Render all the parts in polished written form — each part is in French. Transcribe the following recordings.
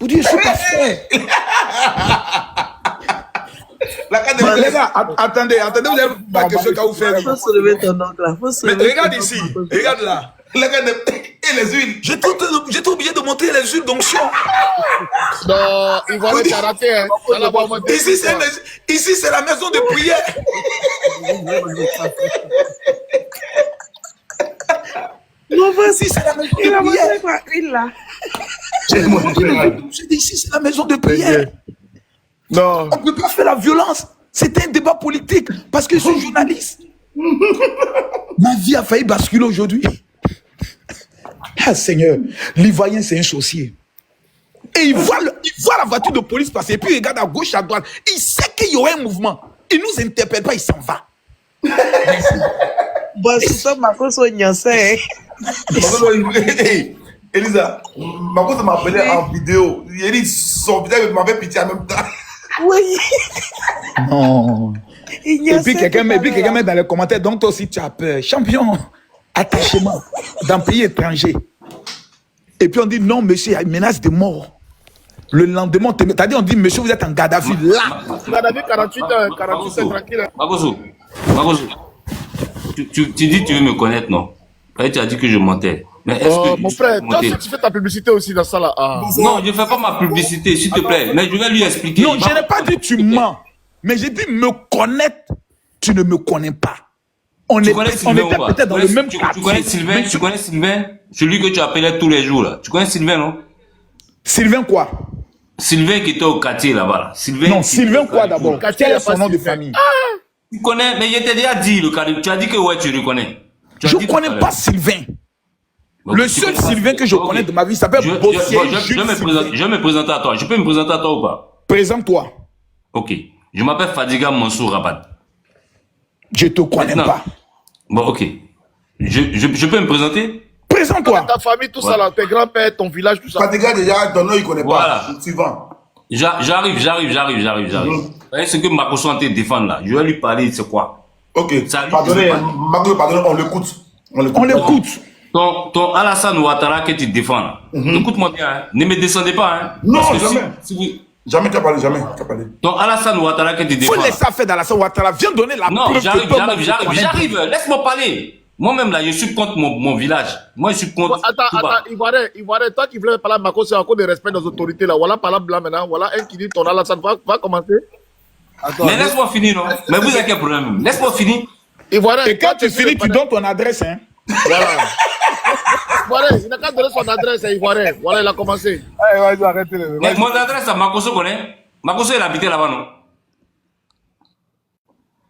Vous dites, je suis pas frère. Les gars, attendez, vous avez pas question qu'à vous faire. Faut soulever ton oncle là. Mais regarde ici, regarde là. Et les huiles. J'étais obligé de montrer les huiles d'onction. Non, il va le karaté. Hein. Ici, c'est la maison de prière. Non, vas-y, C'est la maison de prière. J'ai dit, ici, c'est la maison de prière. Non. On ne peut pas faire la violence. C'était un débat politique parce que je suis journaliste. Ma vie a failli basculer aujourd'hui. Ah Seigneur, l'Ivoirien c'est un saucier. Et il voit la voiture de police passer, et puis il regarde à gauche, à droite. Il sait qu'il y aura un mouvement. Il ne nous interpelle pas, il s'en va. Bon, c'est ça, Makoso Nyansé. Elisa, Makoso m'a appelé en vidéo. Il dit son visage m'avait pitié en même temps. Oui. Non. Et puis quelqu'un met dans les commentaires, donc toi aussi tu as peur. Champion, attachement dans pays étranger. Et puis on dit non, monsieur, il y a une menace de mort. Le lendemain, c'est-à-dire on dit monsieur, vous êtes en garde à vue là. Gaddafi 48 heures, 48 heures tranquille. Makoso, tu dis que tu veux me connaître, non? Tu as dit que je mentais. Mais est-ce que Mon frère, toi aussi tu fais ta publicité aussi dans ça là. Ah. Non, je ne fais pas ma publicité, s'il te plaît. Mais je vais lui expliquer. Non, je n'ai pas dit tu mens. Mais j'ai dit me connaître, tu ne me connais pas. On était peut-être dans le même quartier. Tu connais Sylvain? Celui que tu appelais tous les jours là. Tu connais Sylvain, non? Sylvain quoi? Sylvain qui était au quartier là-bas. Non, Sylvain quoi d'abord? Quel est son nom de famille? Tu connais, mais je t'ai déjà dit le quartier. Tu as dit que ouais, tu le connais. Je ne connais pas Sylvain. Le seul Sylvain que je connais de ma vie s'appelle Bossier. Je vais me présenter à toi. Je peux me présenter à toi ou pas? Présente-toi. Ok. Je m'appelle Fadiga Mansour Rabat. Je te connais pas. Bon, ok. Je peux me présenter? Présente-toi. Ta famille, tout ça là, tes grands-pères, ton village, tout ça. Fatiga déjà, ton nom, il ne connaît pas. Voilà. Suivant. J'arrive. Ce que Makoso est en train de défendre là, je vais lui parler, c'est quoi? Ok. Ça, Pardonnez, on l'écoute. On l'écoute. Ton Alassane Ouattara que tu défends là, écoute-moi bien, hein. Ne me descendez pas. Hein. Non, Parce que jamais. Jamais qu'à parler, jamais qu'à parler. Ton Alassane Ouattara que tu défends. Faut laisser faire d'Alassane Ouattara. Viens donner la Non, preuve. j'arrive. Laisse-moi parler. Moi-même là, je suis contre mon village. Moi, je suis contre. Attends, Ivoirien, toi qui voulais parler à Makoso, c'est encore de respect des autorités là. Voilà, parle blanc maintenant. Voilà, un qui dit ton Alassane va commencer. Attends, mais laisse-moi finir, non? Mais vous avez quel problème? Laisse-moi finir. Ivoirien, et quand tu finis, tu donnes ton adresse, hein? Voilà. Ivoirien, il n'a qu'à donner son adresse à Ivoirien. Voilà, il a commencé. Allez, vas-y, arrêtez. Mais mon adresse à Makoso connaît. Makoso, il habitait là-bas, non?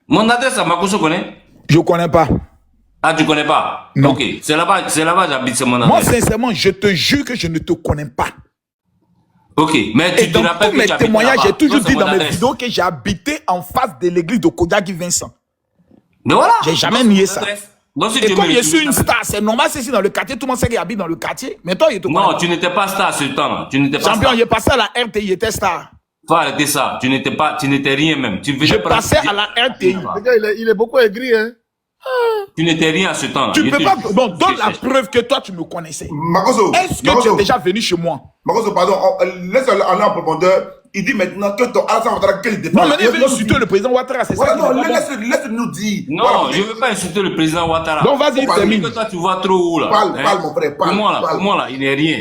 Mon adresse à Makoso connaît? Je connais pas. Ah, tu connais pas? Non. Ok, c'est là-bas j'habite, c'est mon adresse. Moi, sincèrement, je te jure que je ne te connais pas. Ok, mais tu te rappelles que tu habites là-bas? Dans tous mes témoignages, j'ai toujours dit dans mes adresse. vidéos que j'ai habité en face de l'église de Kodjaki Vincent. Mais voilà. J'ai jamais nié ça. Donc, si Et comme je suis une star. star, c'est normal, c'est ici dans le quartier, tout le monde sait qu'il habite dans le quartier. Mais toi, il te connaît. Non, tu n'étais pas star ce temps-là. Tu n'étais pas Champion, star. il est passé à la RTI, il était star. Faut arrêter ça. Tu n'étais rien même. Je passais à la RTI. Le gars, il est beaucoup aigri, hein. Tu n'étais rien à ce temps-là. Tu peux pas. Bon, donne la preuve que toi, tu me connaissais. Makoso. Est-ce que tu es déjà venu chez moi? Makoso, pardon, laisse-le aller en profondeur. Il dit maintenant que ton Alassane Ouattara, qu'il défend. Non, mais il veut insulter le président Ouattara, c'est ça. Non, laisse-le nous dire. Non, voilà, je ne veux pas insulter le président Ouattara. Donc, vas-y, termine. Que toi, tu vois trop haut là. Parle, mon frère, parle. Pour moi, là, il n'est rien.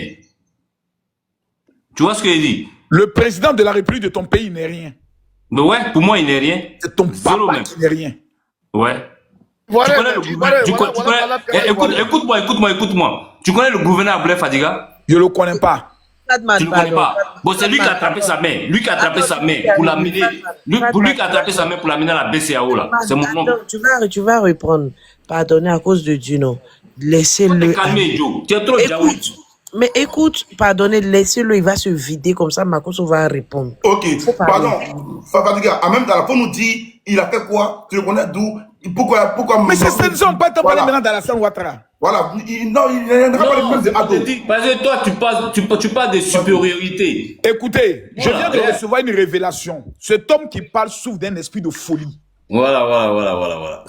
Tu vois ce qu'il dit? Le président de la République de ton pays n'est rien. Mais ouais, pour moi, il n'est rien. C'est ton papa qui n'est rien. Ouais. Voilà, écoute-moi. Tu connais le gouverneur Abdoulaye Fadiga? Je ne le connais pas. Tu ne le connais pas. Bon, c'est lui qui a attrapé sa main. Lui qui a attrapé sa main pour l'amener. Lui qui a attrapé sa main pour l'amener à la BCAO là. C'est mon nom. Tu vas reprendre. Pardonnez à cause de Dieu, non. Laissez-le. Calmez, Joe. Tu es trop diabolique. Mais écoute, pardonnez, laissez-le, il va se vider comme ça, Makoso va répondre. Ok, pardon, Fadiga, en même temps, faut nous dire, il a fait quoi? Tu le connais d'où? Pourquoi mais c'est ça, on ne peut pas parler maintenant d'Alassane Ouattara. Voilà, non, il n'a pas les mêmes de Ado. Parce que toi, tu parles de supériorité. Écoutez, je viens de recevoir une révélation. Cet homme qui parle souffre d'un esprit de folie. Voilà.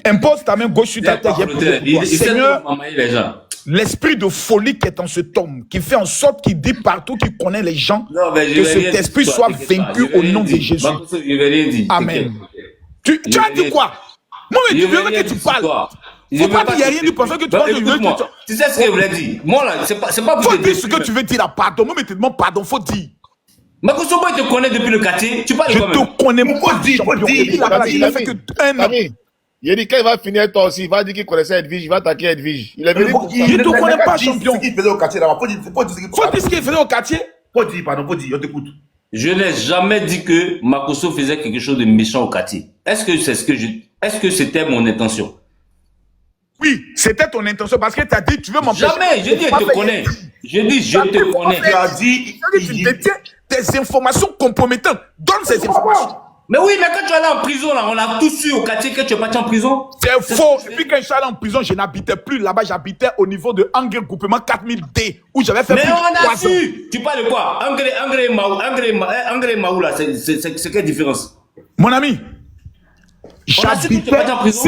Impose ta main gauche sur ta tête. J'ai prié pour toi. Seigneur, les gens. l'esprit de folie qui est en cet homme, qui fait en sorte qu'il dit partout qu'il connaît les gens, Non, mais que cet esprit soit vaincu au nom de Jésus. Je vais rien dire. Amen. Tu as dit quoi? Moi, mais tu veux que tu parles. Faut pas dire, il n'y a rien du parfait que tu parles. Écoute-moi, tu sais ce que je voulais dire. Moi, là, c'est pas pour Faut te dire ce que tu veux dire là, pardon. Moi, mais tu demandes pardon, faut dire. Makoso Boy te connaît depuis le quartier. Tu parles Je quand même. te connais Faut pas, dire, champion. faut dire. Et puis là-bas, il a fait que un an. Il a dit quand il va finir toi aussi, il va dire qu'il connaissait Edwige, il va attaquer Edwige. Il est venu pour ça. Je te connais pas, champion. Ce qu'il faisait au quartier là-bas. Faut dire Ce qu'il faisait au quartier. Faut dire, pardon, faut dire, on t'écoute. Je n'ai jamais dit que Makoso faisait quelque chose de méchant au quartier. Est-ce que c'était mon intention? Oui, c'était ton intention parce que tu as dit tu veux m'empêcher. Jamais, j'ai dit je te connais. J'ai dit je te connais. Tu as dit, Tu détiens des informations compromettantes. Donne ces informations. Mais oui, mais quand tu es allé en prison, là, on a tous su au quartier que tu es parti en prison. C'est faux. Et puis quand je suis allé en prison, je n'habitais plus là-bas. J'habitais au niveau de Angre Groupement 4000D où j'avais fait Mais plus de on a 3 ans. su. Tu parles de quoi? Angre et Maou, là, c'est quelle différence? Mon ami, On a su que tu es parti en prison.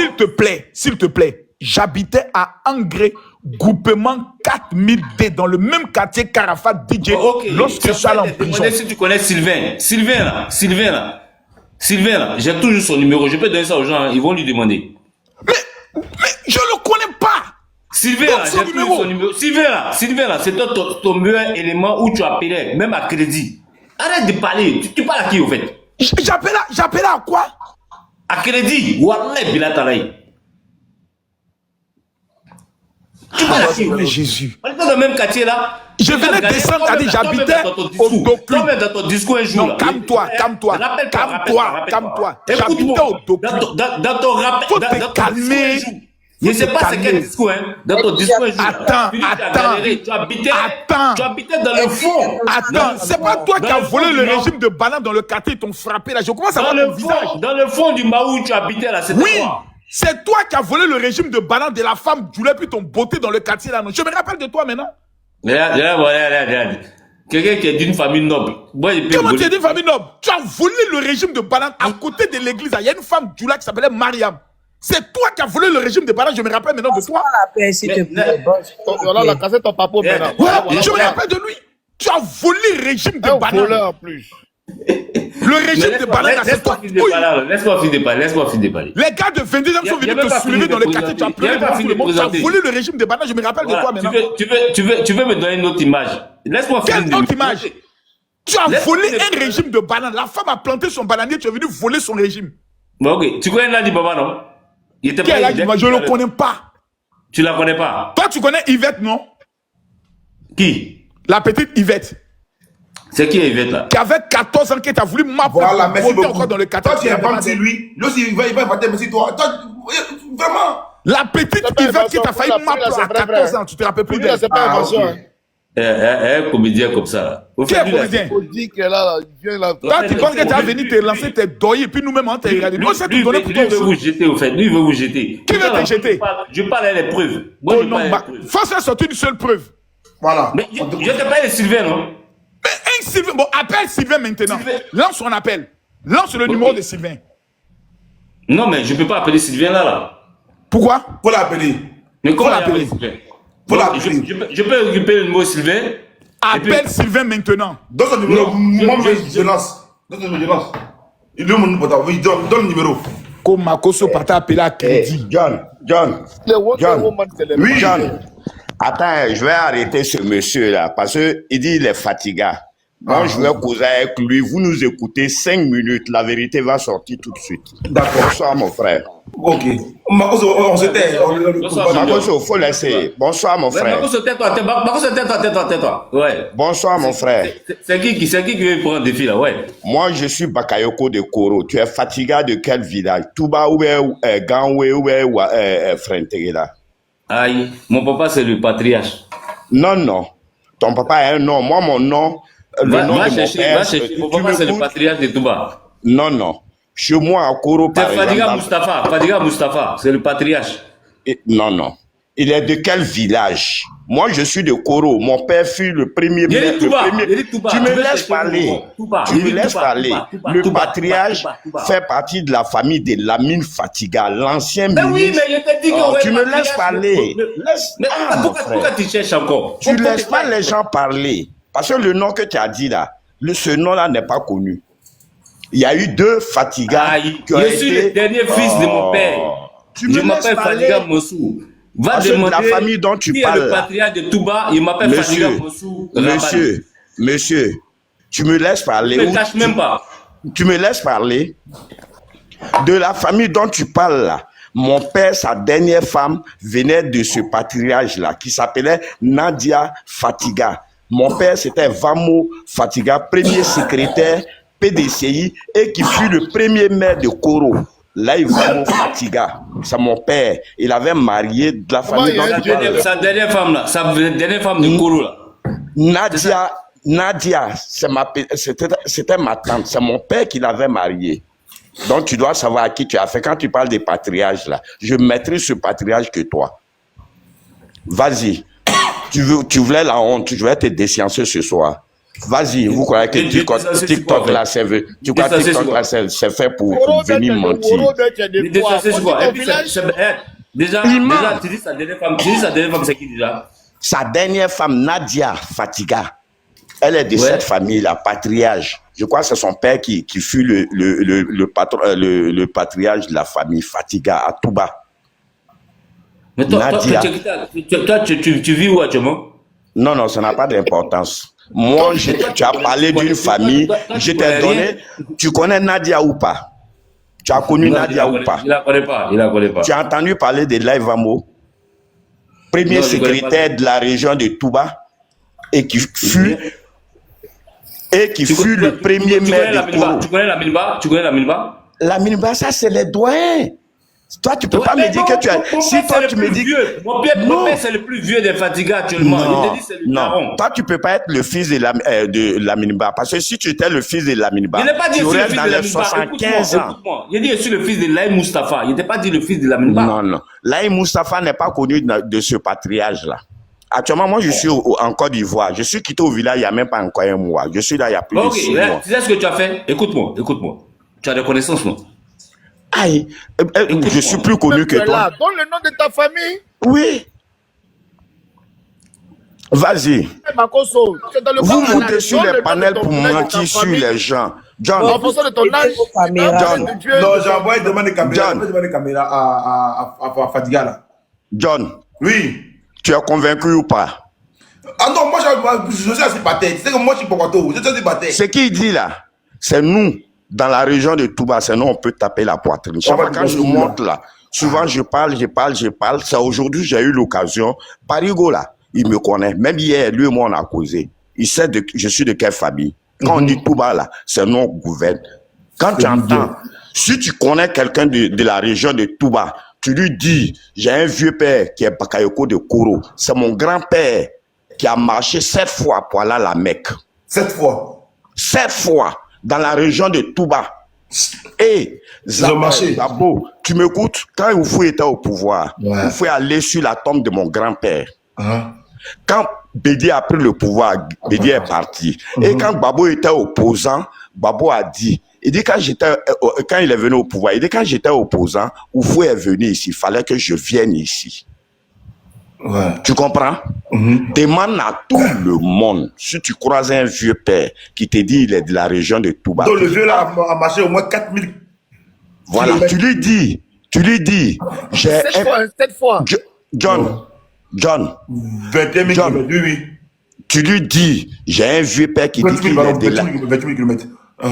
s'il te plaît, j'habitais à Angre Groupement 4000D dans le même quartier Carafat DJ Ok. lorsque je suis allé en prison. Si tu connais Sylvain là, j'ai toujours son numéro. Je peux donner ça aux gens, hein, ils vont lui demander. Mais je le connais pas. Sylvain Donc, là, son j'ai toujours son numéro. Sylvain là, c'est ton meilleur élément où tu appelais, même à crédit. Arrête de parler. Tu parles à qui au fait? J'appelais à quoi? À crédit. Wallah bilatalaï. Tu parles à qui? Mais Jésus. On est dans le même quartier là. Je venais descendre, j'habitais au Docu. Toi-même dans ton discours un jour. Non, calme-toi. J'habitais au Docu. Dans ton rappel. Faut te calmer. Je ne sais pas c'est quel discours, hein. Dans ton discours un jour. Attends. Tu habitais dans le fond. Attends, c'est pas toi qui as volé le régime de banane dans le quartier et t'ont frappé là. Je commence à voir ton visage. Dans le fond du Maou où tu habitais là, c'était Oui, quoi? c'est toi qui as volé le régime de banane de la femme Djoulé puis ton beauté dans le quartier là. Non, je me rappelle de toi maintenant. Regarde. Quelqu'un qui est d'une famille noble. Comment tu es d'une famille noble? Tu as volé le régime de banane à côté de l'église. Il y a une femme Djoula qui s'appelait Mariam. C'est toi qui as volé le régime de banane. Je me rappelle maintenant de toi. S'il te plaît. Voilà, la cassette ton papa maintenant. Voilà, je me rappelle de lui. Tu as volé le régime de Un banane. voleur en plus. Le régime de banane, c'est toi. Laisse-moi finir de parler. Les gars de 22e sont venus te soulever dans le quartier. Tu as pleuré devant tout le monde. Tu as volé le régime de banane. Je me rappelle de toi maintenant. Tu veux me donner une autre image? Laisse-moi finir. Quelle autre image? Tu as volé un régime de banane. La femme a planté son bananier. Tu es venu voler son régime. Bon, ok. Tu connais Nadi Baba, non? Quelle âge? Je ne le connais pas. Tu la connais pas? Toi, tu connais Yvette, non? Qui? La petite Yvette. C'est qui Yvette là? Qui avait 14 ans, qui t'a voulu m'appeler Voilà, merci beaucoup. encore dans le quartier. Toi, tu es pas c'est lui. Lui aussi, il va voter, mais c'est toi. Vraiment. La petite Yvette qui t'a failli m'appeler à 14 ans. Tu te rappelles plus Lui, d'elle? c'est pas invention. hein. Un comédien comme ça là. Au Qui fait, est lui, là, comédien? On dit que là, il vient là. Toi, tu penses que tu as venu te lancer tes doyers et puis nous-mêmes, on t'a regardé. Nous, on s'est tout donné pour lui veut toi. vous jeter au fait. Lui il veut vous jeter. Qui veut te jeter? Je parle à les preuves. Moi, Oh je non, parle à les preuves. faut faire sortir une seule preuve. Voilà. Mais je te parle de Sylvain, non? Mais un Sylvain, bon, appelle Sylvain maintenant. Sylvain. Lance son appel. Lance le numéro de Sylvain. Non, mais je ne peux pas appeler Sylvain là. Pourquoi? Faut l'appeler. Mais comment l'appeler. Sylvain? Faut Donc, l'appeler. je peux récupérer le numéro de Sylvain. Appelle Sylvain maintenant. Donne son numéro. Non, Moi, je- je lance. Donne son numéro, je lance. Il donne mon numéro. Donne le numéro. Comme Makoso Pata appelé à crédit. John. Le Wonder John. Woman, c'est le Oui. John. Attends, je vais arrêter ce monsieur-là parce qu'il dit il est fatigué. Moi, je vais causer avec lui. Vous nous écoutez 5 minutes. La vérité va sortir tout de suite. D'accord. Bonsoir, mon frère. Ok. On se tait. Bonsoir. Makoso, il faut laisser. Bonsoir, mon Ouais, frère. Marcos, tais-toi. Ouais. Bonsoir, mon frère. C'est qui veut prendre des filles là? Ouais. Moi, je suis Bakayoko de Koro. Tu es fatigué de quel village? Touba ou Ganwe ou Frentegeda? Aïe, mon papa c'est le patriarche. Non. Ton papa a un nom. Moi, mon nom, le nom Va de mon chercher, père. Mon tu papa c'est le m'écoutes? patriarche de Touba. Non. Chez moi, à Koro, C'est par Fadiga exemple. Mustafa, c'est le patriarche. Non. Il est de quel village? Moi, je suis de Koro. Mon père fut le premier maire. Tu me laisses parler. Tu me laisses parler. Le patriarche fait partie de la famille de Lamine Fatiga, l'ancien ministre. Oui, mais je te dis que tu me laisses parler. Pourquoi tu cherches encore? Tu ne laisses pas les gens parler. Parce que le nom que tu as dit là, ce nom-là n'est pas connu. Il y a eu 2 Fatiga qui ont été... Je suis le dernier fils de mon père. Je m'appelle Fatiga Mossou. Va demander la famille dont tu parles. Le patriarche de Touba, il m'appelle Fatiga Mossou. Monsieur, tu me laisses parler. Je ne cache même pas. Tu me laisses parler. De la famille dont tu parles là, mon père, sa dernière femme, venait de ce patriarche-là, qui s'appelait Nadia Fatiga. Mon père, c'était Vamo Fatiga, premier secrétaire PDCI, et qui fut le premier maire de Koro. Là, il va Fatiga. C'est mon père. Il avait marié de la famille. Sa dernière femme là, sa dernière femme de Koro là. Nadia, c'était ma tante. C'est mon père qui l'avait mariée. Donc, tu dois savoir à qui tu as fait. Quand tu parles des patriarches là, je maîtrise ce patriarche que toi. Vas-y. Tu voulais la honte. Je vais te déciencer ce soir. Vas-y, vous croyez que TikTok là, c'est fait pour venir mentir. Déjà, tu dis sa dernière femme, c'est qui déjà? Sa dernière femme, Nadia Fatiga. Elle est de cette famille, la patriarche. Je crois que c'est son père qui fut le patriarche de la famille Fatiga à Touba. Mais toi, tu vis où actuellement? Non, ça n'a pas d'importance. Moi, tu as parlé d'une famille, je t'ai donné. Tu connais Nadia ou pas? Tu as connu Nadia ou pas? Il la connaît pas. Tu as entendu parler de Laïvamo, premier secrétaire de la région de Touba, et qui fut le premier maire de Koro. Tu connais la Minba? La Minba, ça c'est les doyens. Toi, tu peux pas me dire que tu as... Si toi, tu me dis... Mon père, c'est le plus vieux des Fatiga actuellement. Non, toi, tu peux pas être le fils de la Minba. Parce que si tu étais le fils de la Minba, tu aurais dans les 75 ans. Il dit, je suis le fils de Laï Mustafa. Il n'était pas dit le fils de la Minba. Non. Laï Mustafa n'est pas connu de ce patriarche-là. Actuellement, moi, je suis en Côte d'Ivoire. Je suis quitté au village il n'y a même pas encore un mois. Je suis là il y a plus de 6 mois. Tu sais ce que tu as fait? Écoute-moi. Tu as des connaissances, non? Aïe, je suis plus connu que toi. Donne le nom de ta famille. Oui. Vas-y. Vous montez sur les panels pour mentir sur les gens. John. En fonction de ton âge. Non, j'ai envoyé demander caméra à Fatiga là. John. Oui. Tu es convaincu ou pas? Ah non, moi je suis assez pathèque. C'est que moi je suis Pokoto. Je suis assez pathèque. Ce qu'il dit là, c'est nous. Dans la région de Touba, sinon on peut taper la poitrine. Chaque fois quand je monte là, souvent je parle. C'est aujourd'hui j'ai eu l'occasion. Parigo là, il me connaît. Même hier, lui et moi on a causé. Il sait je suis de quelle famille. Quand on dit Touba là, c'est non gouverne. Quand tu entends, si tu connais quelqu'un de la région de Touba, tu lui dis, j'ai un vieux père qui est Bakayoko de Koro. C'est mon grand-père qui a marché 7 fois pour aller à la Mecque. 7 fois. 7 fois. Dans la région de Touba. Et Zabo, tu m'écoutes? Quand Oufou était au pouvoir, Oufou est allé sur la tombe de mon grand-père. Quand Bédi a pris le pouvoir, Bédi est parti. Et quand Babo était opposant, Babo a dit, quand il est venu au pouvoir, il dit quand j'étais opposant, Oufou est venu ici, il fallait que je vienne ici. Tu comprends? Demande à tout le monde, si tu croises un vieux père qui te dit il est de la région de Touba. Donc le vieux là a marché au moins 4000. Voilà, tu lui dis, j'ai 7 fois. John. 21 000 km, oui. Tu lui dis, j'ai un vieux père qui dit qu'il est de la... 28 000 km.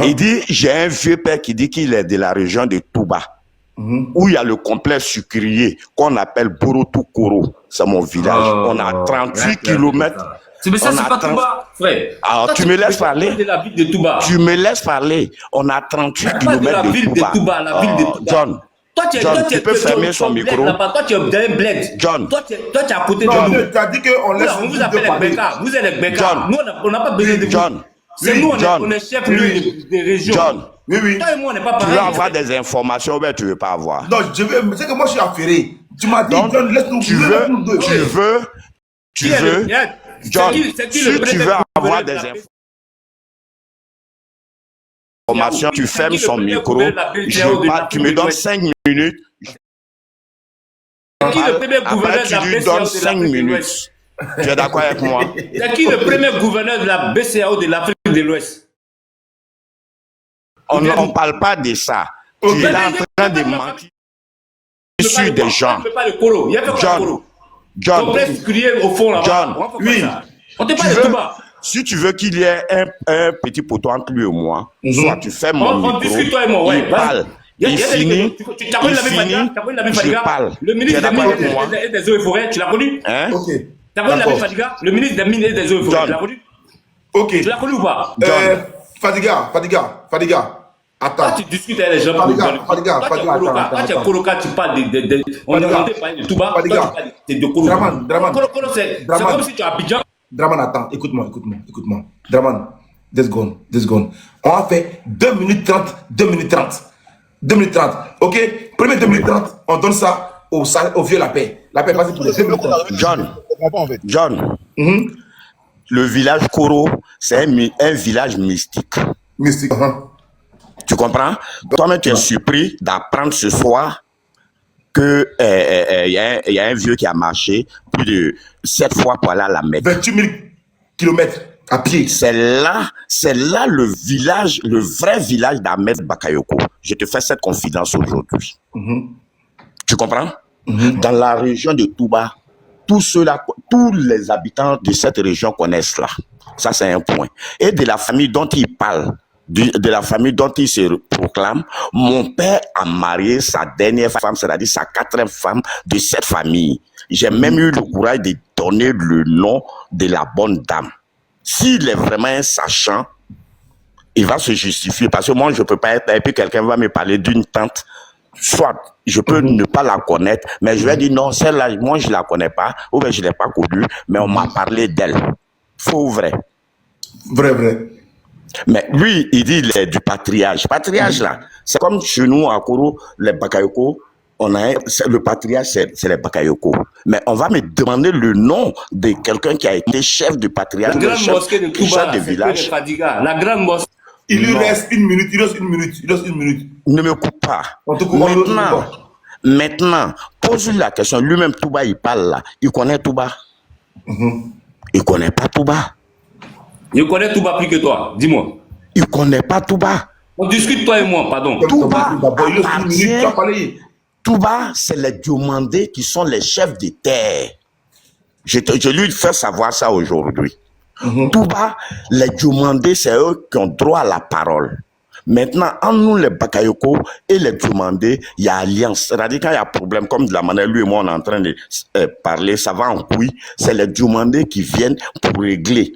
Il dit, j'ai un vieux père qui dit qu'il est de la région de Touba. Où il y a le complexe sucrier qu'on appelle Borotou Koro. C'est mon village. On a 38 km. Mais ça, c'est pas Touba, frère. Alors, tu me laisses parler. De la ville de Touba. Tu me laisses parler. On a 38 km de Touba. La ville de Touba. John, tu peux fermer son micro. Toi, tu es un bled. John. Toi, tu es à côté de nous. Tu as dit qu'on laisse. On vous appelle les Béka. Vous êtes les Béka. Nous, on n'a pas besoin de vous. John. C'est nous, on est chef des régions. John. Oui. Toi et moi, on n'est pas pareil. Tu veux avoir des informations, mais tu ne veux pas avoir. Non, c'est que moi je suis affairé. Tu m'as dit, Donc, John, laisse-nous tu veux, John, si tu veux avoir des informations, tu fermes son micro, tu me donnes 5 minutes. C'est qui le premier gouverneur Après, de la tu lui BCAO donnes de 5 l'Afrique de minutes. l'Ouest? Tu es d'accord avec moi? C'est qui le premier gouverneur de la BCAO de l'Afrique de l'Ouest? On ne parle pas de ça. Tu es en train de mentir sur des gens. John, oui. On te parle de Touba. Si tu veux qu'il y ait un petit poteau entre lui et moi, soit tu fais mon micro, discute toi et moi, ouais. il parle, il finit, je parle. Le ministre des Mines et des Eaux et Forêts, tu l'as connu? Hein? Ok. Tu as connu la Fadiga? Le ministre des Mines et des Eaux et Forêts, tu l'as connu? Ok. Tu l'as connu ou pas? Fadiga. Attends. Quand tu discutes avec les gens, quand tu es colocat, tu parles de. On est parlé de Touba, tu parles de Kolo. Kolo, c'est comme si tu es à Abidjan. Draman, attends, écoute-moi. Draman, 2 secondes. On a fait 2 minutes 30. 2 minutes 30. Ok? Premier 2 minutes 30, on donne ça au vieux la paix. La paix passe pour les 2 minutes 30. John, le village Koro, c'est un village mystique. Mystique. Tu comprends? Toi-même, tu es surpris d'apprendre ce soir que y a un vieux qui a marché plus de 7 fois pour aller à la Mecque. 28 000 kilomètres à pied. C'est là le village, le vrai village d'Ahmed Bakayoko. Je te fais cette confidence aujourd'hui. Tu comprends? Dans la région de Touba, tous les habitants de cette région connaissent là. Ça, c'est un point. Et de la famille dont il parle, de la famille dont il se proclame, mon père a marié sa dernière femme, c'est-à-dire sa 4e femme de cette famille. J'ai même eu le courage de donner le nom de la bonne dame. S'il est vraiment un sachant, il va se justifier. Parce que moi, je ne peux pas être... Et puis quelqu'un va me parler d'une tante. Soit, je peux ne pas la connaître, mais je vais dire non, celle-là, moi, je ne la connais pas, ou bien je ne l'ai pas connue, mais on m'a parlé d'elle. Faux ou vrai? Vrai. Mais lui, il dit il est du patriarche. Patriarche, là, c'est comme chez nous, à Koro, les Bakayoko, le patriarche, c'est les Bakayoko. Mais on va me demander le nom de quelqu'un qui a été chef du patriarche. La grande mosquée de Touba, c'est Fadiga. La grande mosquée. Il lui reste 1 minute. Il reste une minute. Ne me coupe pas. Maintenant, pose-lui la question. Lui-même, Touba, il parle là. Il connaît Touba. Il connaît pas Touba. Je connais Touba plus que toi, dis-moi. Il connaît pas Touba. On discute toi et moi, pardon. Touba, c'est les Diomandés qui sont les chefs des terres. Je lui fais savoir ça aujourd'hui. Touba, les Diomandés, c'est eux qui ont droit à la parole. Maintenant, en nous, les Bakayoko et les Diomandés, il y a alliance. C'est-à-dire quand il y a problème, comme de la manière lui et moi on est en train de parler, ça va en couille, c'est les Diomandés qui viennent pour régler.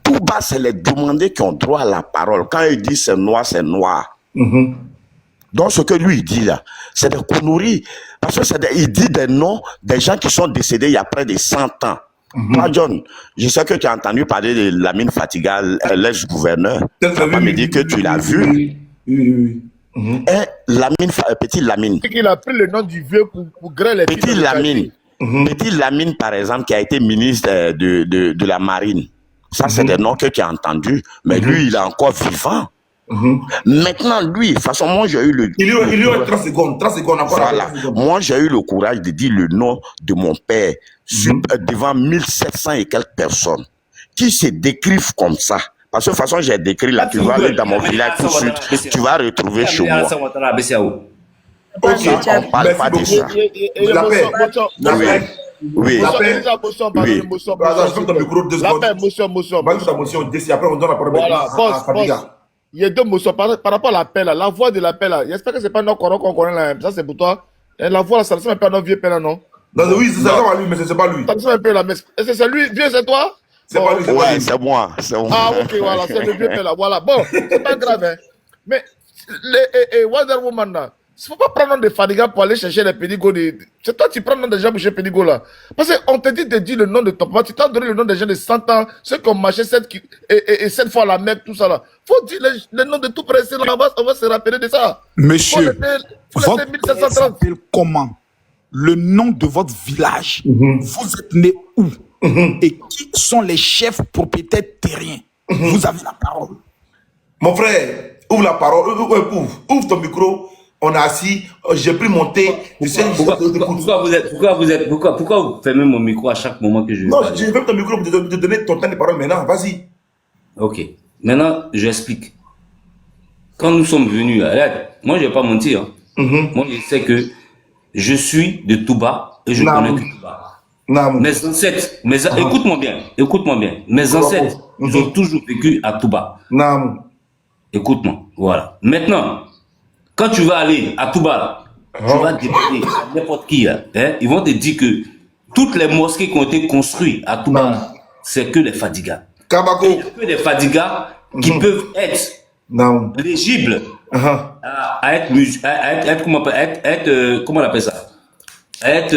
Touba, c'est les Diomandés qui ont droit à la parole. Quand il dit c'est noir, c'est noir. Donc ce que lui il dit là, c'est des conneries. Parce que il dit des noms des gens qui sont décédés il y a près de 100 ans. Moi, John, je sais que tu as entendu parler de Lamine Fatiga, l'ex-gouverneur. Tu vas pas me dire que tu l'as vu. Oui. Petit Lamine. Il a pris le nom du vieux pour grêler les Petit Lamine. Petit Lamine, par exemple, qui a été ministre de la Marine. Ça, c'est des noms que tu as entendus. Mais lui, il est encore vivant. Maintenant, lui, de toute façon, moi, j'ai eu le... Il y a 30 secondes encore. Voilà. Moi, j'ai eu le courage de dire le nom de mon père devant 1700 et quelques personnes qui se décrivent comme ça. Parce que de toute façon, j'ai décrit là, tu vas aller dans mon village tout de suite, tu vas retrouver chez moi. Ok, on parle pas de ça. Oui. La paix. Après, on donne la parole à Fadiga. Il y a 2 motions par rapport à l'appel, la voix de l'appel. J'espère que ce n'est pas notre coron qu'on connaît là. Ça, c'est pour toi. La voix, ça ne ressemble pas à notre vieux père, non? Oui, c'est ça à lui, mais ce n'est pas lui. Ça ressemble un peu là. Est-ce que c'est lui, vieux, c'est toi? C'est pas lui, c'est oui, c'est moi. Ah, ok, voilà, c'est le vieux père là. Voilà, bon, c'est pas grave, hein. Mais, Wonder Woman là, il ne faut pas prendre des Fadiga pour aller chercher les pédigos. C'est toi qui prends le nom des gens pour chercher les pédigos là. Parce qu'on te dit de dire le nom de ton papa. Tu t'as donné le nom des gens de 100 ans, ceux qui ont marché 7 fois la Mecque, tout ça là. Faut dire le nom de tout pressé là. On va se rappeler de ça. Monsieur, votre père s'appelle comment? le nom de votre village. Vous êtes né où? Et qui sont les chefs propriétaires terriens? Vous avez la parole. Mon frère, ouvre la parole, ouvre ton micro. On a assis, j'ai pris mon thé. Pourquoi vous fermez mon micro à chaque moment que je veux Non, parler? je vais ton micro pour te donner ton temps de parole maintenant. Vas-y. Ok. Maintenant, j'explique. Quand nous sommes venus, moi je vais pas mentir. Moi je sais que je suis de Touba et je connais que Touba. Mes ancêtres, écoute-moi bien. Mes ancêtres, ils ont toujours vécu à Touba. Écoute-moi, voilà. Maintenant, quand tu vas aller à Touba, tu vas demander à n'importe qui, ils vont te dire que toutes les mosquées qui ont été construites à Touba, c'est que les fadigas. Il n'y a que des fadigas qui peuvent être éligibles à être comment on appelle ça? À être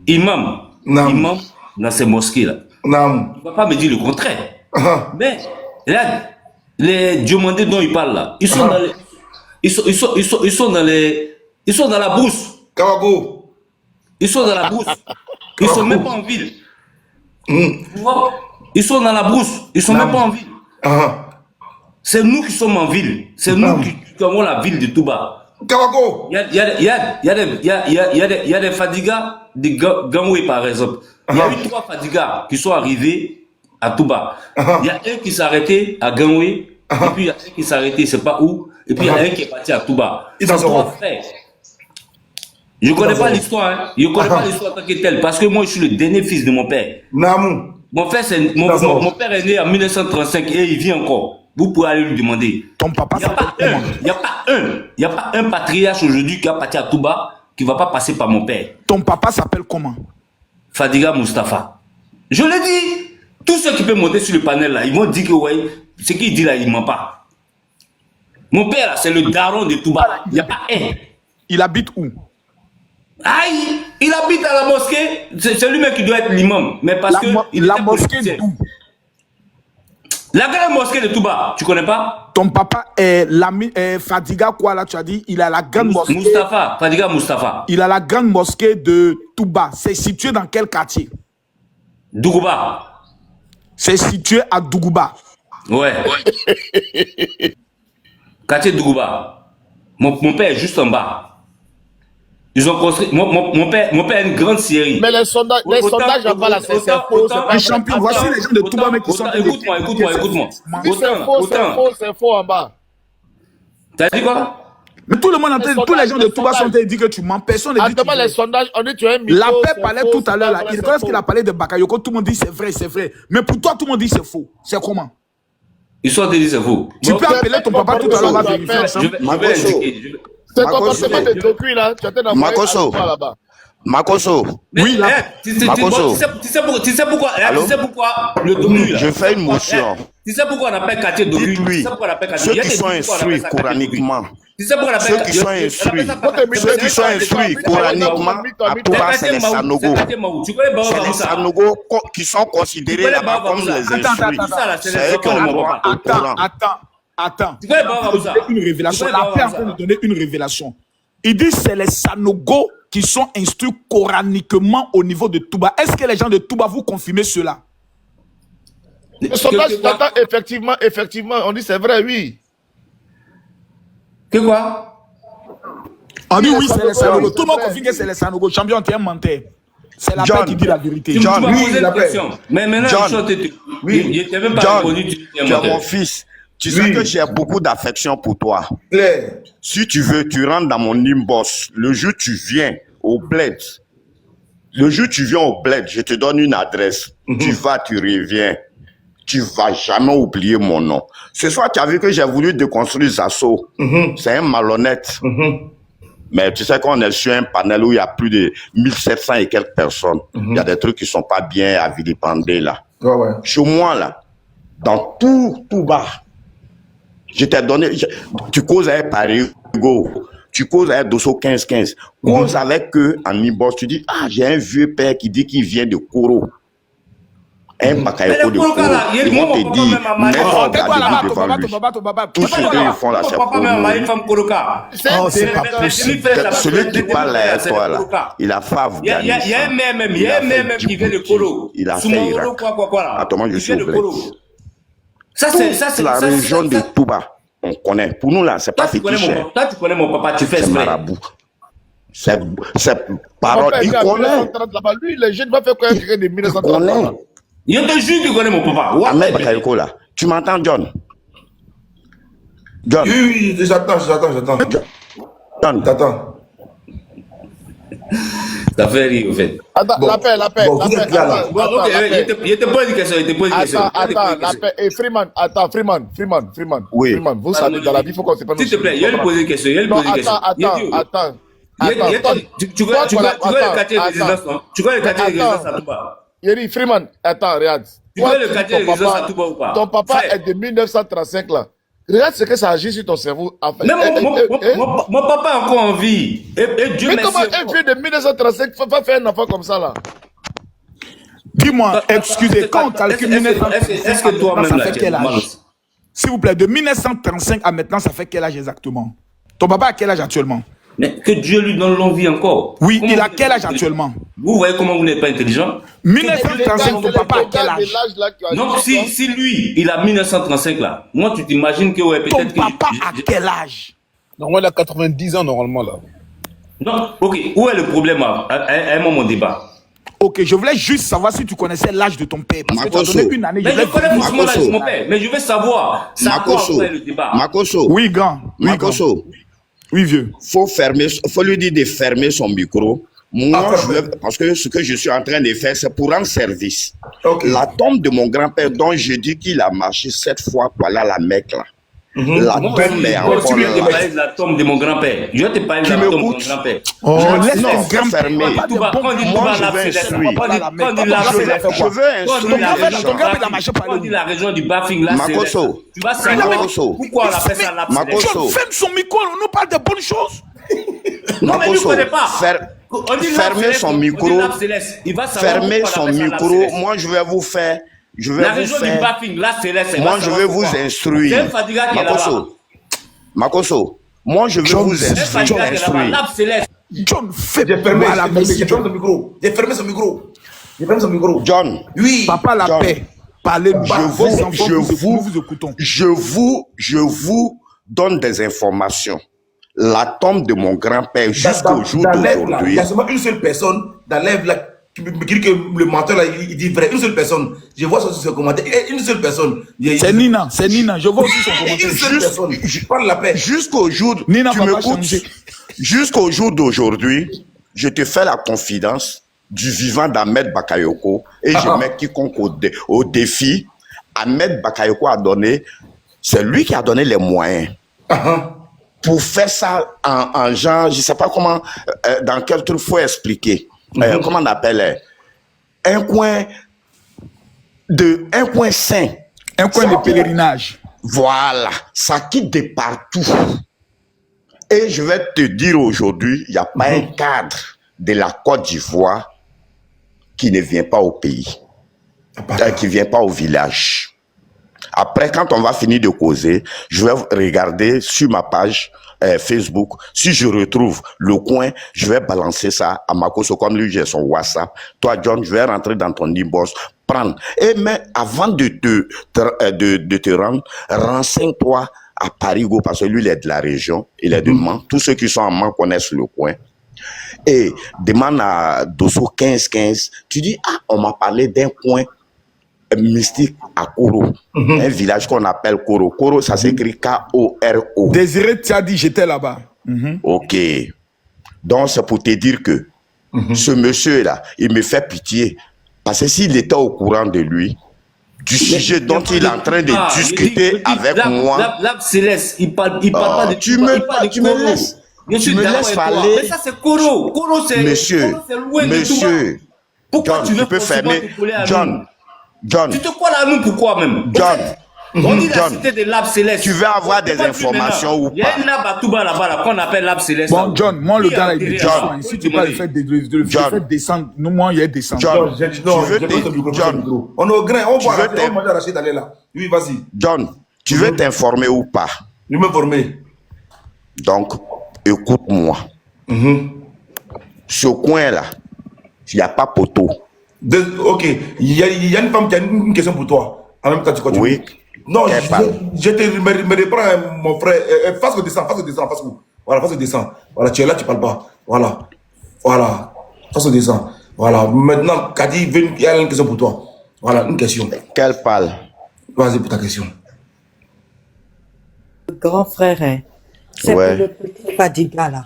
imam dans ces mosquées-là. Tu ne vas pas me dire le contraire. Mais là, les diomandés dont ils parlent là, ils sont dans les, ils sont dans la brousse. Ils sont dans la brousse. Ils sont même pas en ville. Tu vois? Ils sont dans la brousse. Ils sont même pas en ville. C'est nous qui sommes en ville. C'est nous qui avons la ville de Touba. Il y a des fadigas de Gamoué par exemple. Il y a eu 3 fadigas qui sont arrivés à Touba. Il y a un qui s'est arrêté à Gamoué. Et puis il y a un qui s'est arrêté, je sais pas où. Et puis il y a un qui est parti à Touba. C'est 3 frères. Je ne connais pas l'histoire. Hein. Je ne connais pas l'histoire tant que telle. Parce que moi, je suis le dernier fils de mon père. Mon père est né en 1935 et il vit encore. Vous pouvez aller lui demander. Ton papa s'appelle comment? Il n'y a pas un patriarche aujourd'hui qui a parti à Touba qui ne va pas passer par mon père. Ton papa s'appelle comment? Fadiga Mustafa. Je l'ai dit. Tous ceux qui peuvent monter sur le panel là, ils vont dire que ouais, ce qu'il dit là, il ne ment pas. Mon père là, c'est le daron de Touba. Il n'y a pas un. Il habite où? Aïe, il habite à la mosquée. C'est lui-même qui doit être l'imam. Mais parce que la mosquée d'où? La grande mosquée de Touba, tu connais pas? Ton papa est Fadiga quoi là, tu as dit? Il a la grande mosquée. Mustafa, Fadiga Mustafa. Il a la grande mosquée de Touba. C'est situé dans quel quartier? Dougouba. C'est situé à Dougouba. Ouais. Quartier Dougouba. Mon père est juste en bas. Ils ont construit. Mon père a une grande série. Mais les sondages en bas là, c'est faux. Un champion, voici les gens de Touba mais qui sont. Écoute-moi. C'est faux en bas. T'as dit quoi? Mais tout le monde entend, tous les gens de Touba sont dit que tu mens. Personne ne dit que les sondages, on dit tu es un mytho. La paix parlait tout à l'heure là. Lorsqu'il a parlé de Bakayoko, tout le monde dit c'est vrai, c'est vrai. Mais pour toi, tout le monde dit c'est faux. C'est comment? Ils sont dit c'est faux. Tu peux appeler ton papa tout à l'heure, on va vérifier. C'est le comportement de Doku là. Tu étais dans là-bas. Makoso. Oui, là. Tu sais pourquoi le Doku là. Je fais une motion. Tu sais pourquoi on appelle quartier Doku? Dites-lui, ceux qui sont instruits coraniquement. Ceux qui sont instruits coraniquement, à Touba, c'est les Sanogo. C'est les Sanogo qui sont considérés là-bas comme les instruits. C'est eux qui ont le droit au Coran. Attends. Une révélation. La paix est en train de donner une révélation. Il dit c'est les Sanogo qui sont instruits coraniquement au niveau de Touba. Est-ce que les gens de Touba vous confirmez cela? Le sondage, effectivement, on dit c'est vrai, oui. Que quoi? On dit oui, c'est les Sanogo. Tout le monde confirme que c'est les Sanogo. Champion, tu es un menteur. C'est la paix qui dit la vérité. Tu m'as posé une question. Mais maintenant, il n'était même pas répondu. Tu es mon fils. Tu sais que j'ai beaucoup d'affection pour toi. Si tu veux, tu rentres dans mon inbox. Le jour où tu viens au bled, je te donne une adresse. Tu vas, tu reviens. Tu vas jamais oublier mon nom. Ce soir, tu as vu que j'ai voulu déconstruire Zasso. C'est un malhonnête. Mais tu sais qu'on est sur un panel où il y a plus de 1700 et quelques personnes. Il y a des trucs qui sont pas bien à vilipender là. Chez moi là, dans tout bas, je t'ai donné, tu causes avec Parigo, tu causes avec Dosso 15-15, cause avec eux en inbox, tu dis, ah, j'ai un vieux père qui dit qu'il vient de Koro. Un Bakayoko de Koro, ils vont te dire, mets-toi au garde devant lui. Tous ceux qui font là, c'est pour nous. Celui qui parle là, toi là, il a fait Afghanistan. Il y a un même qui vient de Koro. Il a fait Irak. Attends, moi je suis au bled. Ça, c'est la région de Touba. On connaît. Pour nous là, c'est pas féticheur. Toi, tu connais mon papa, tu fais c'est exprès. marabout. C'est parole. Il connaît. Lui, les jeunes vont faire quoi avec des 1930 Il connaît. Je te jure qu'il connaît mon papa. Ahmed Bakayoko là. Tu m'entends, John? John. Oui, j'attends. John. T'attends. Ça fait rire, en fait. Attends, Bon. la paix. Bon, vous êtes là, là. Bon, ok, il te pose une question, Attends, la paix. Et Freeman, Oui. Freeman, vous savez, dans la vie, il faut qu'on se prenne. S'il te plaît, il a posé une question. Attends. Tu connais le quartier de résidence, non? Tu connais le quartier de résidence à Touba? Yeri, Freeman, attends, regarde. Tu connais le quartier de résidence à Touba ou pas? Ton papa est de 1935 là. Regarde ce que ça agit sur ton cerveau. Mais mon papa est encore en vie. Et Dieu mais merci. comment un vieux de 1935 va faire un enfant comme ça là? Dis-moi, excusez, quand on calcule 1935, est-ce que toi-même ça là, fait quel âge? S'il vous plaît, de 1935 à maintenant, ça fait quel âge exactement? Ton papa a quel âge actuellement? Mais que Dieu lui donne longue vie encore. Oui, il a quel âge actuellement? Vous voyez comment vous n'êtes pas intelligent? 1935, ton papa a quel âge? Donc si lui, il a 1935 là, moi tu t'imagines que ouais, Ton peut-être que... papa a quel âge? Non, il a 90 ans normalement là. Non, ok, où est le problème à un moment débat? Ok, je voulais juste savoir si tu connaissais l'âge de ton père. Parce que tu as Makosso. donné une année. Mais je connais forcément l'âge de mon Makosso. père, mais je veux savoir, c'est à quoi Makosso. après le débat? Makosso. Oui, grand. Oui, grand. Makosso. Oui, vieux. Faut lui dire de fermer son micro. Moi, parce que ce que je suis en train de faire, c'est pour rendre service. Ok. La tombe de mon grand-père, dont je dis qu'il a marché 7 fois pour aller à la Mecque, là. La tombe est encore Tu viens de là. parler de la tombe de mon grand-père. Je vais te parler de la tombe de mon grand-père. Oh, laisse Non, ton grand fermé. Quand on dit Moi, Touba, je la vais Céleste, instruire. quand on dit la Céleste, Je veux instruire. Ton grand-père, il a marché par quand on dit la région du Bafing, la Céleste, Makosso. tu vas savoir Makosso. pourquoi on appelle ça la Céleste. Makosso. John, ferme son micro, on nous parle de bonnes choses. Non, mais lui, il ne connaît pas. On dit la Fermez Céleste, son on dit micro. la Céleste. Il va savoir Fermez pourquoi on son appelle ça la micro. Céleste. Moi, je vais vous faire. La région du Bafing, la Céleste. Moi, je vais vous C'est instruire. un Fadiga qui est là-bas. Makosso. Moi, je vais vous C'est un Fadiga qui est là-bas. instruire. La Céleste. John, fais J'ai fermé à la j'ai fermé son micro. John. Oui. Papa la John. paix. Parlez-nous. Nous vous écoutons. Je vous donne des informations. La tombe de mon grand-père jusqu'au jour Dans l'Ève, là, il d'aujourd'hui. y a seulement une seule personne dans l'Ève là qui me dit que le menteur là, il dit vrai. Une seule personne. Je vois ça sur ce commentaire. Une seule personne. C'est Nina. Je vois aussi son commentaire. Une seule personne. Je parle la paix. Jusqu'au jour, Nina tu va pas m'écoutes. changer. Jusqu'au jour d'aujourd'hui, je te fais la confidence du vivant d'Ahmed Bakayoko et je mets quiconque au défi. Ahmed Bakayoko a donné, c'est lui qui a donné les moyens pour faire ça en genre, je ne sais pas comment, dans quel truc faut expliquer. Comment on appelle un coin sain. Un coin de pèlerinage. Voilà, ça quitte de partout. Et je vais te dire aujourd'hui, il n'y a pas un cadre de la Côte d'Ivoire qui ne vient pas au pays, qui ne vient pas au village. Après, quand on va finir de causer, je vais regarder sur ma page Facebook. Si je retrouve le coin, je vais balancer ça à Makosso, comme lui, j'ai son WhatsApp. Toi, John, je vais rentrer dans ton inbox, prendre. Mais avant de te rendre, renseigne-toi à Parigo, parce que lui, il est de la région, il est de Mans. Tous ceux qui sont en Mans connaissent le coin. Et demande à Dosso 15-15, tu dis, on m'a parlé d'un coin mystique à Koro, un village qu'on appelle Koro. Koro, ça s'écrit K-O-R-O. Désiré t'a dit, j'étais là-bas. Ok. Donc, c'est pour te dire que ce monsieur-là, il me fait pitié. Parce que s'il était au courant de lui, du sujet dont il est en train de discuter avec moi. La Céleste, il parle pas de tu me laisses. Tu me laisses parler. Mais ça, c'est Koro. Koro, c'est loin de Monsieur. Pourquoi John, tu veux peux forcément fermer. te coller à nous? John. Tu te colles à nous pourquoi même? John. On dit la John, cité de l'arbre céleste. tu veux avoir On des voit plus informations maintenant. ou Il y a pas? un arbre à Touba là-bas là, qu'on appelle l'arbre céleste. Bon, là. John, moi, le Qui a gars, là, il enterré me ça? descend. Si tu peux le faire, le John. faire descendre, nous, moi, il y a descendre. John, Non, tu veux John. On est au grain, on voit veux la on va Rachid d'aller là. Oui, vas-y. John, tu veux t'informer ou pas? Je vais m'informer. Donc, écoute-moi. Ce coin-là, il n'y a pas poteau. Ok, il y a une femme qui a une question pour toi. En même temps, tu continues. Oui. Non, Qu'elle parle. je me reprends, mon frère. Face au descend, face au descend, face au. Voilà, face au descend. Voilà, tu es là, tu parles pas. Voilà. Voilà. Face au descend. Voilà. Maintenant, Kadi, il y a une question pour toi. Voilà, une question. Qu'elle parle. Vas-y pour ta question. Le grand frère, hein, c'est Ouais. le petit Fadiga là.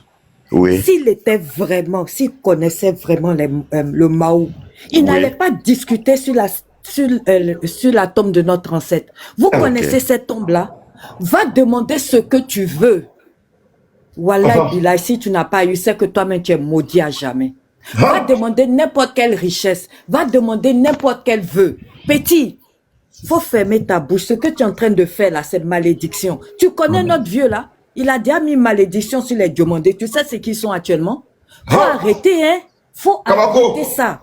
Oui. S'il était vraiment, s'il connaissait vraiment le Mao, il n'allait pas discuter sur la tombe de notre ancêtre. Vous connaissez cette tombe-là? Va demander ce que tu veux. Wallah, Billah, si tu n'as pas eu, c'est que toi-même tu es maudit à jamais. Va demander n'importe quelle richesse. Va demander n'importe quel vœu. Petit, faut fermer ta bouche. Ce que tu es en train de faire là, c'est malédiction. Tu connais notre vieux là? Il a déjà mis malédiction sur les demandés. Tu sais ce qu'ils sont actuellement? Faut arrêter, hein? Faut arrêter ça.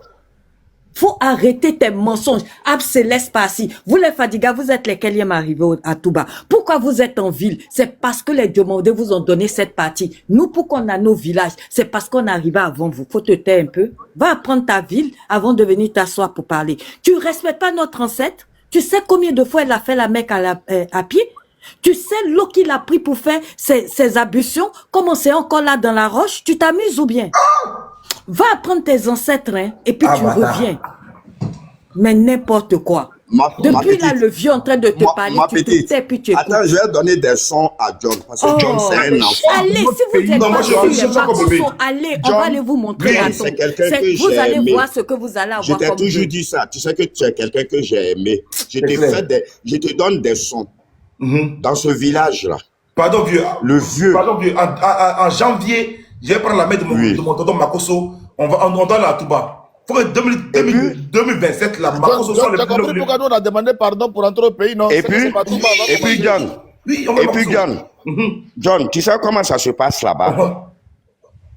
Faut arrêter tes mensonges. Céleste par-ci. Vous les Fadiga, vous êtes lesquels arrivés à Touba. Pourquoi vous êtes en ville? C'est parce que les demandés vous ont donné cette partie. Nous, pourquoi on a nos villages? C'est parce qu'on est arrivé avant vous. Faut te taire un peu. Va apprendre ta ville avant de venir t'asseoir pour parler. Tu respectes pas notre ancêtre? Tu sais combien de fois elle a fait la Mecque à pied? Tu sais l'eau qu'il a pris pour faire ses ablutions? Comment c'est encore là dans la roche? Tu t'amuses ou bien? Va apprendre tes ancêtres, hein, et puis tu reviens. Mais n'importe quoi. Depuis là, le vieux en train de te parler, tu te tais, puis tu écoutes. Attends, je vais donner des sons à John. Parce que John, c'est un enfant. Allez, si vous êtes Non, moi, pas je- sur je- les je- marques je- sont, allez, on John, va aller vous montrer oui, la c'est tombe. quelqu'un que Vous j'ai allez aimé. voir ce que vous allez Je avoir t'ai comme toujours Dieu. dit ça. Tu sais que tu es quelqu'un que j'ai aimé. Je te donne des sons. Dans ce village-là. Pardon, vieux. Le vieux. Pardon, vieux. En janvier, je vais prendre la main de mon tonton Makoso. On doit aller à Touba. Faut que 2027, là, Makoso soit Tu as compris pourquoi nous on a demandé pardon pour entrer au pays, non? Et C'est que puis, c'est pas tout bas, on va et puis commencer. John. Oui, on va Et puis John. John, tu sais comment ça se passe là-bas?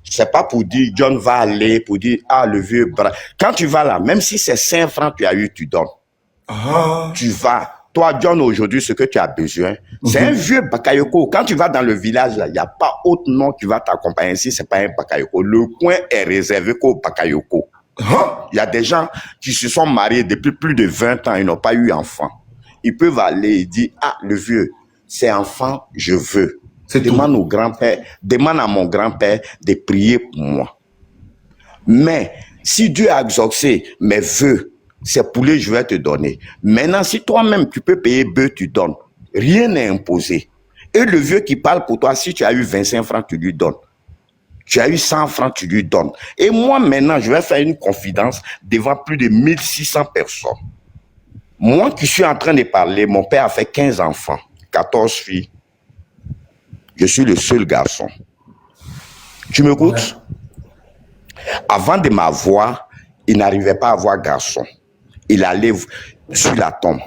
C'est pas pour dire, John va aller, pour dire, le vieux bras. Quand tu vas là, même si c'est 5 francs tu as eu, tu donnes. Tu vas. Toi, John, aujourd'hui, ce que tu as besoin, c'est un vieux bakayoko. Quand tu vas dans le village, là, il n'y a pas autre nom qui va t'accompagner ici, c'est pas un bakayoko. Le coin est réservé qu'au bakayoko. Il y a des gens qui se sont mariés depuis plus de 20 ans, ils n'ont pas eu enfant. Ils peuvent aller et dire, le vieux, c'est enfant, je veux. Demande au grand-père, demande à mon grand-père de prier pour moi. Mais, si Dieu a exaucé mes vœux, c'est poulet, je vais te donner. Maintenant, si toi-même, tu peux payer bœuf, tu donnes. Rien n'est imposé. Et le vieux qui parle pour toi, si tu as eu 25 francs, tu lui donnes. Tu as eu 100 francs, tu lui donnes. Et moi, maintenant, je vais faire une confidence devant plus de 1600 personnes. Moi qui suis en train de parler, mon père a fait 15 enfants, 14 filles. Je suis le seul garçon. Tu m'écoutes? Avant de m'avoir, il n'arrivait pas à avoir garçon. Il allait sur la tombe.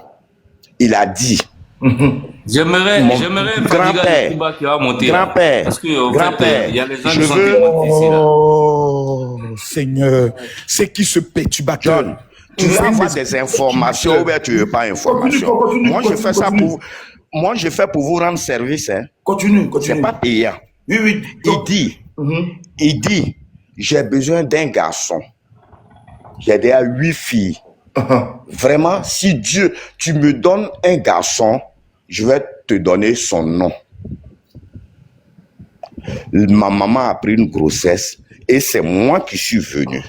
Il a dit, J'aimerais un grand-père, Touba qui va monter. grand-père, Parce que, au grand-père, fait, il y a les gens je qui sont veux- témoins ici, là. Oh, Seigneur, c'est qui ce perturbateur? John, tu veux avoir des informations ou bien tu veux pas information? Moi, je fais ça pour... Moi, je fais pour vous rendre service. Hein. Continue. C'est pas payant. Oui. Il dit, j'ai besoin d'un garçon. J'ai déjà 8 filles. Vraiment, si Dieu, tu me donnes un garçon, je vais te donner son nom. Ma maman a pris une grossesse et c'est moi qui suis venu.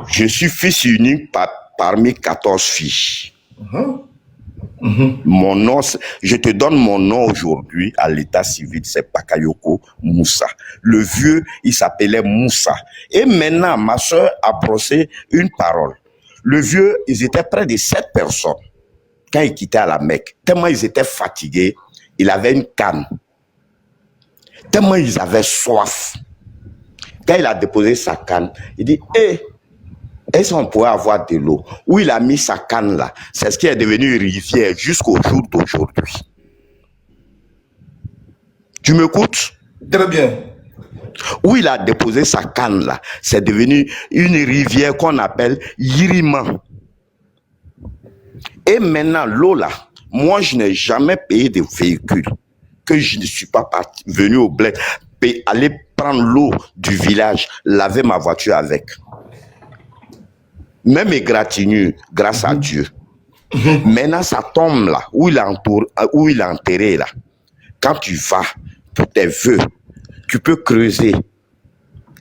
Je suis fils unique parmi 14 filles. Mon nom, je te donne mon nom aujourd'hui à l'état civil, c'est Bakayoko Moussa. Le vieux, il s'appelait Moussa. Et maintenant, ma soeur a brossé une parole. Le vieux, ils étaient près de 7 personnes quand ils quittaient à la Mecque. Tellement ils étaient fatigués, il avait une canne. Tellement ils avaient soif. Quand il a déposé sa canne, il dit, Est-ce qu'on pourrait avoir de l'eau? Où il a mis sa canne là, c'est ce qui est devenu une rivière jusqu'au jour d'aujourd'hui. Tu m'écoutes? Très bien. Où il a déposé sa canne là, c'est devenu une rivière qu'on appelle Yirima. Et maintenant, l'eau là, moi je n'ai jamais payé de véhicule, que je ne suis pas venu au bled, aller prendre l'eau du village, laver ma voiture avec. Même égratignure, grâce à Dieu. Maintenant, ça tombe là, où il est enterré là. Quand tu vas pour tes vœux, tu peux creuser.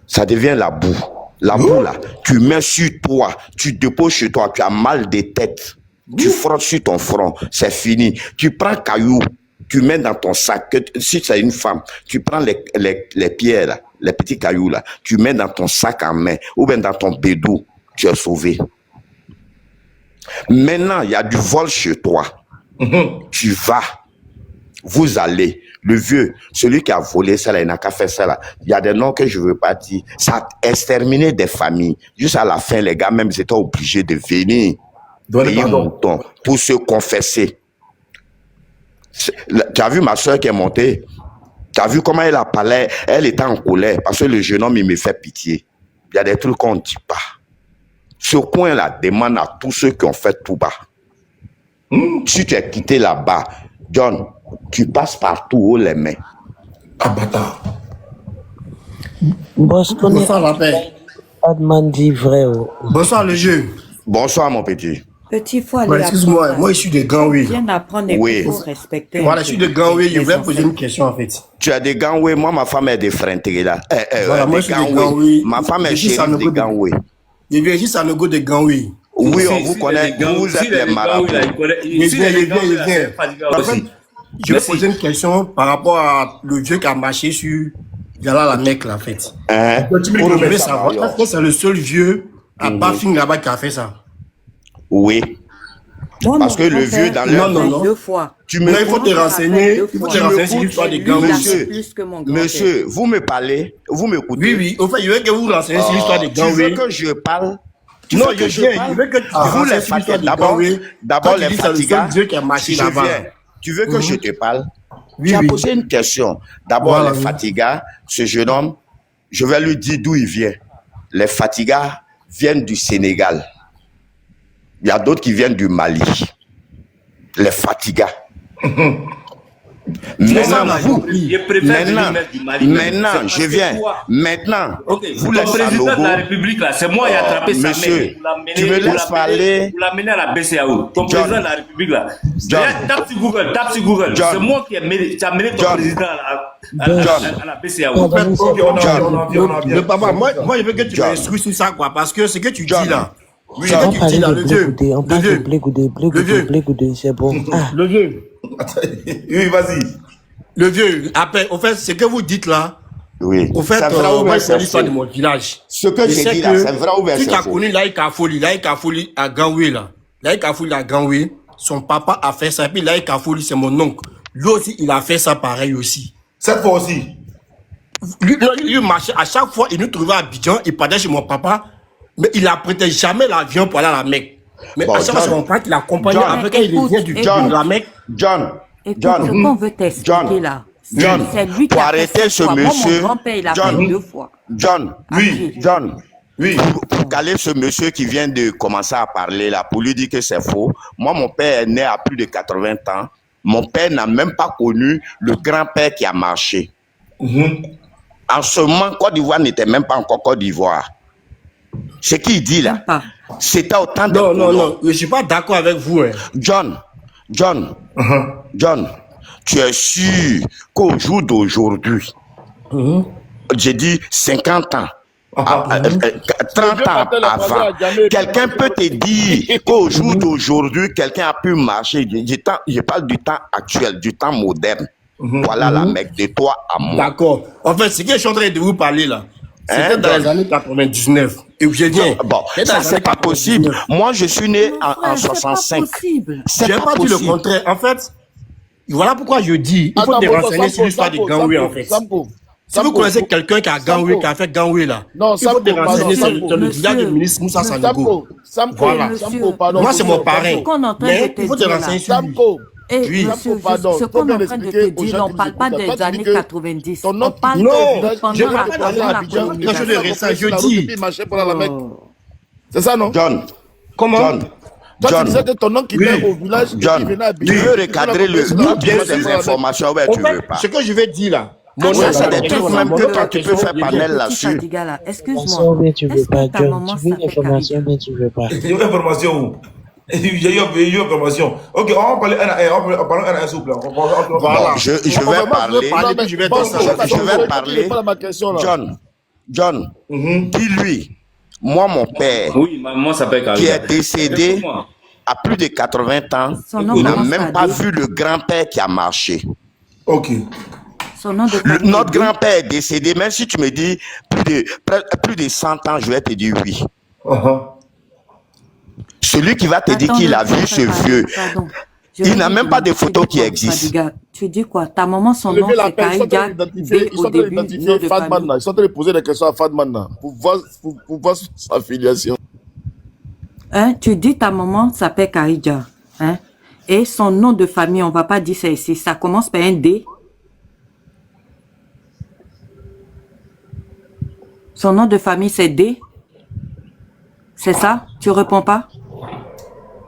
Ça devient la boue. La boue là, tu mets sur toi, tu déposes chez toi, tu as mal de tête. Tu frottes sur ton front, c'est fini. Tu prends caillou, tu mets dans ton sac. Si c'est une femme, tu prends les pierres là, les petits cailloux là, tu mets dans ton sac en main ou bien dans ton bédou. Tu es sauvé. Maintenant, il y a du vol chez toi. Tu vas. Vous allez. Le vieux, celui qui a volé ça, là, il n'a qu'à faire ça. Là. Il y a des noms que je ne veux pas dire. Ça a exterminé des familles. Juste à la fin, les gars, même, ils étaient obligés de venir payer un mouton pour se confesser. Tu as vu ma soeur qui est montée? Tu as vu comment elle a parlé? Elle était en colère parce que le jeune homme, il me fait pitié. Il y a des trucs qu'on ne dit pas. Ce coin-là demande à tous ceux qui ont fait tout bas. Si tu es quitté là-bas, John, tu passes partout haut les mains. Ah, bâtard. Bonsoir la paix. Adman dit vrai. Bonsoir le jeu. Bonsoir mon petit. Petit, faut aller Ouais, excuse-moi, moi je suis de Gangway. Viens apprendre et il faut respecter. Voilà, je suis de Gangway, je voulais poser une question en fait. Tu as des Gangway, moi ma femme est de Frenterie là. Voilà, moi je suis de Gangway. Ma femme est chérie de Gangway. Je viens juste à Nogo de Gangway. Oui, on vous connaît, vous êtes les marabouts. Je vais poser une question par rapport à le vieux qui a marché sur la Mecque là en fait. Je veux savoir, est-ce que c'est le seul vieux à Bafing là-bas qui a fait ça? Oui. Parce que le vieux dans leur... Non. 2 fois. Il faut te renseigner. Il faut te renseigner sur l'histoire des Gangway. Monsieur, vous me parlez, vous m'écoutez. Oui. Au fait, je veux que vous renseignez sur l'histoire des Gangway. Tu veux que je parle? Non, je veux que tu renseignes sur l'histoire des Gangway. D'abord les Fatigas. Tu veux que je te parle? Tu as posé une question. D'abord les Fatigas, ce jeune homme, je vais lui dire d'où il vient. Les Fatigas viennent du Sénégal. Il y a d'autres qui viennent du Mali. Les Fatigas. Maintenant, je viens. Maintenant, vous le président de la République, là, c'est moi qui ai attrapé sa mère. Tu me laisses parler. Vous l'amenez à la BCAO. Ton président de la République, là. Tape sur Google. C'est moi qui ai amené ton président à la BCAO. Le papa, moi, je veux que tu m'instruis sur ça, quoi. Parce que ce que tu dis là. Oui, on parle de blé goudé, c'est bon. Le vieux. Oui, vas-y. Le vieux, après, au fait, ce que vous dites là, oui. Au fait, moi, c'est l'histoire de mon village. Ce que je dis là, c'est vrai ou bien c'est faux? Tu as connu Laïka Foli à Gangway là. Laïka Foli à Gangway, son papa a fait ça. Et puis Laïka Foli, c'est mon oncle. Lui aussi, il a fait ça pareil aussi. Cette fois aussi. Lui marchait, à chaque fois, il nous trouvait à Abidjan, il partait chez mon papa. Mais il n'apprêtait jamais l'avion pour aller à la Mecque. Mais à chaque fois, c'est mon père qui l'accompagnait avec un vient du John, la Mecque. John, ce qu'on veut t'expliquer là, c'est lui qui a fait ce monsieur. Mon grand-père, il a fait 2 fois. John, oui. Pour caler ce monsieur qui vient de commencer à parler là, pour lui dire que c'est faux. Moi, mon père est né à plus de 80 ans. Mon père n'a même pas connu le grand-père qui a marché. En ce moment, Côte d'Ivoire n'était même pas encore Côte d'Ivoire. Ce qu'il dit là, c'était autant de... Non, je ne suis pas d'accord avec vous. Hein. John, tu es sûr qu'au jour d'aujourd'hui, j'ai dit 50 ans, 30 ans avant, quelqu'un peut te dire qu'au jour d'aujourd'hui, quelqu'un a pu marcher. Je parle du temps actuel, du temps moderne. Voilà la Mecque de toi à moi. D'accord. En fait, ce que je suis en train de vous parler là, c'était dans les années 99. Et j'ai dit, bon, ça c'est pas possible. Moi, je suis né en 65. C'est pas dit le contraire. En fait, voilà pourquoi je dis, il faut te renseigner sur l'histoire des Gangway en fait. Si vous connaissez quelqu'un qui a gangwé, qui a fait gangwé là, non, il faut te renseigner Sampo, sur le village du ministre Moussa Sanogo. Voilà. Moi, c'est mon parrain. Mais il faut te renseigner sur lui. Et Oui. monsieur, ce qu'on est en train de te dire, on ne parle pas des années 90. On parle Non, de pendant je ne la parle pas de la Abidjan. colonisation. Quelque chose de récent, je dis. C'est ça, non? John, Comment? John, Toi, tu John, disais que ton oncle qui oui. est au village, John, il venait à tu Abidjan. veux recadrer le bien des sûr. informations, ouais, En tu veux fait, pas. ce que je vais dire là, Ah, Ça, c'est des attends, trucs même que toi, tu peux faire panel Petit là-dessus. Fadiga, là, excuse-moi. Information, mais tu veux Est-ce pas, que ta John. maman Tu veux s'appelle l'information, Khadija? mais tu veux pas. J'ai eu information. J'ai eu information. Ok, on va parler un à un. On va parler un à un, s'il vous plaît. voilà. Je vais parler. Je vais parler. John, dis-lui, moi, mon père, Oui, maman s'appelle qui Karina. est décédé à plus de 80 ans, Son nom n'a commence même par pas D. vu le grand-père qui a marché. Ok. Son nom de famille Notre est D. grand-père est décédé, même si tu me dis plus de 100 ans, je vais te dire oui. Celui qui va te dire Attends, qu'il ne a te vu fais ce pas, vieux, pardon. il n'a même pas de photos qui existent. Fadiga, tu dis quoi? Ta maman, son nom, Lever la c'est peine, ils sont en train Kaïga d'identifier- D ils sont au en train début, nom d'identifier de Fadman famille. là. Ils sont en train de poser des questions à Fadman là, pour voir sa filiation. Hein? Tu dis ta maman s'appelle Kaïga. Hein? Et son nom de famille, on va pas dire ça ici. Ça commence par un D. Son nom de famille, c'est D. C'est ça? Tu réponds pas?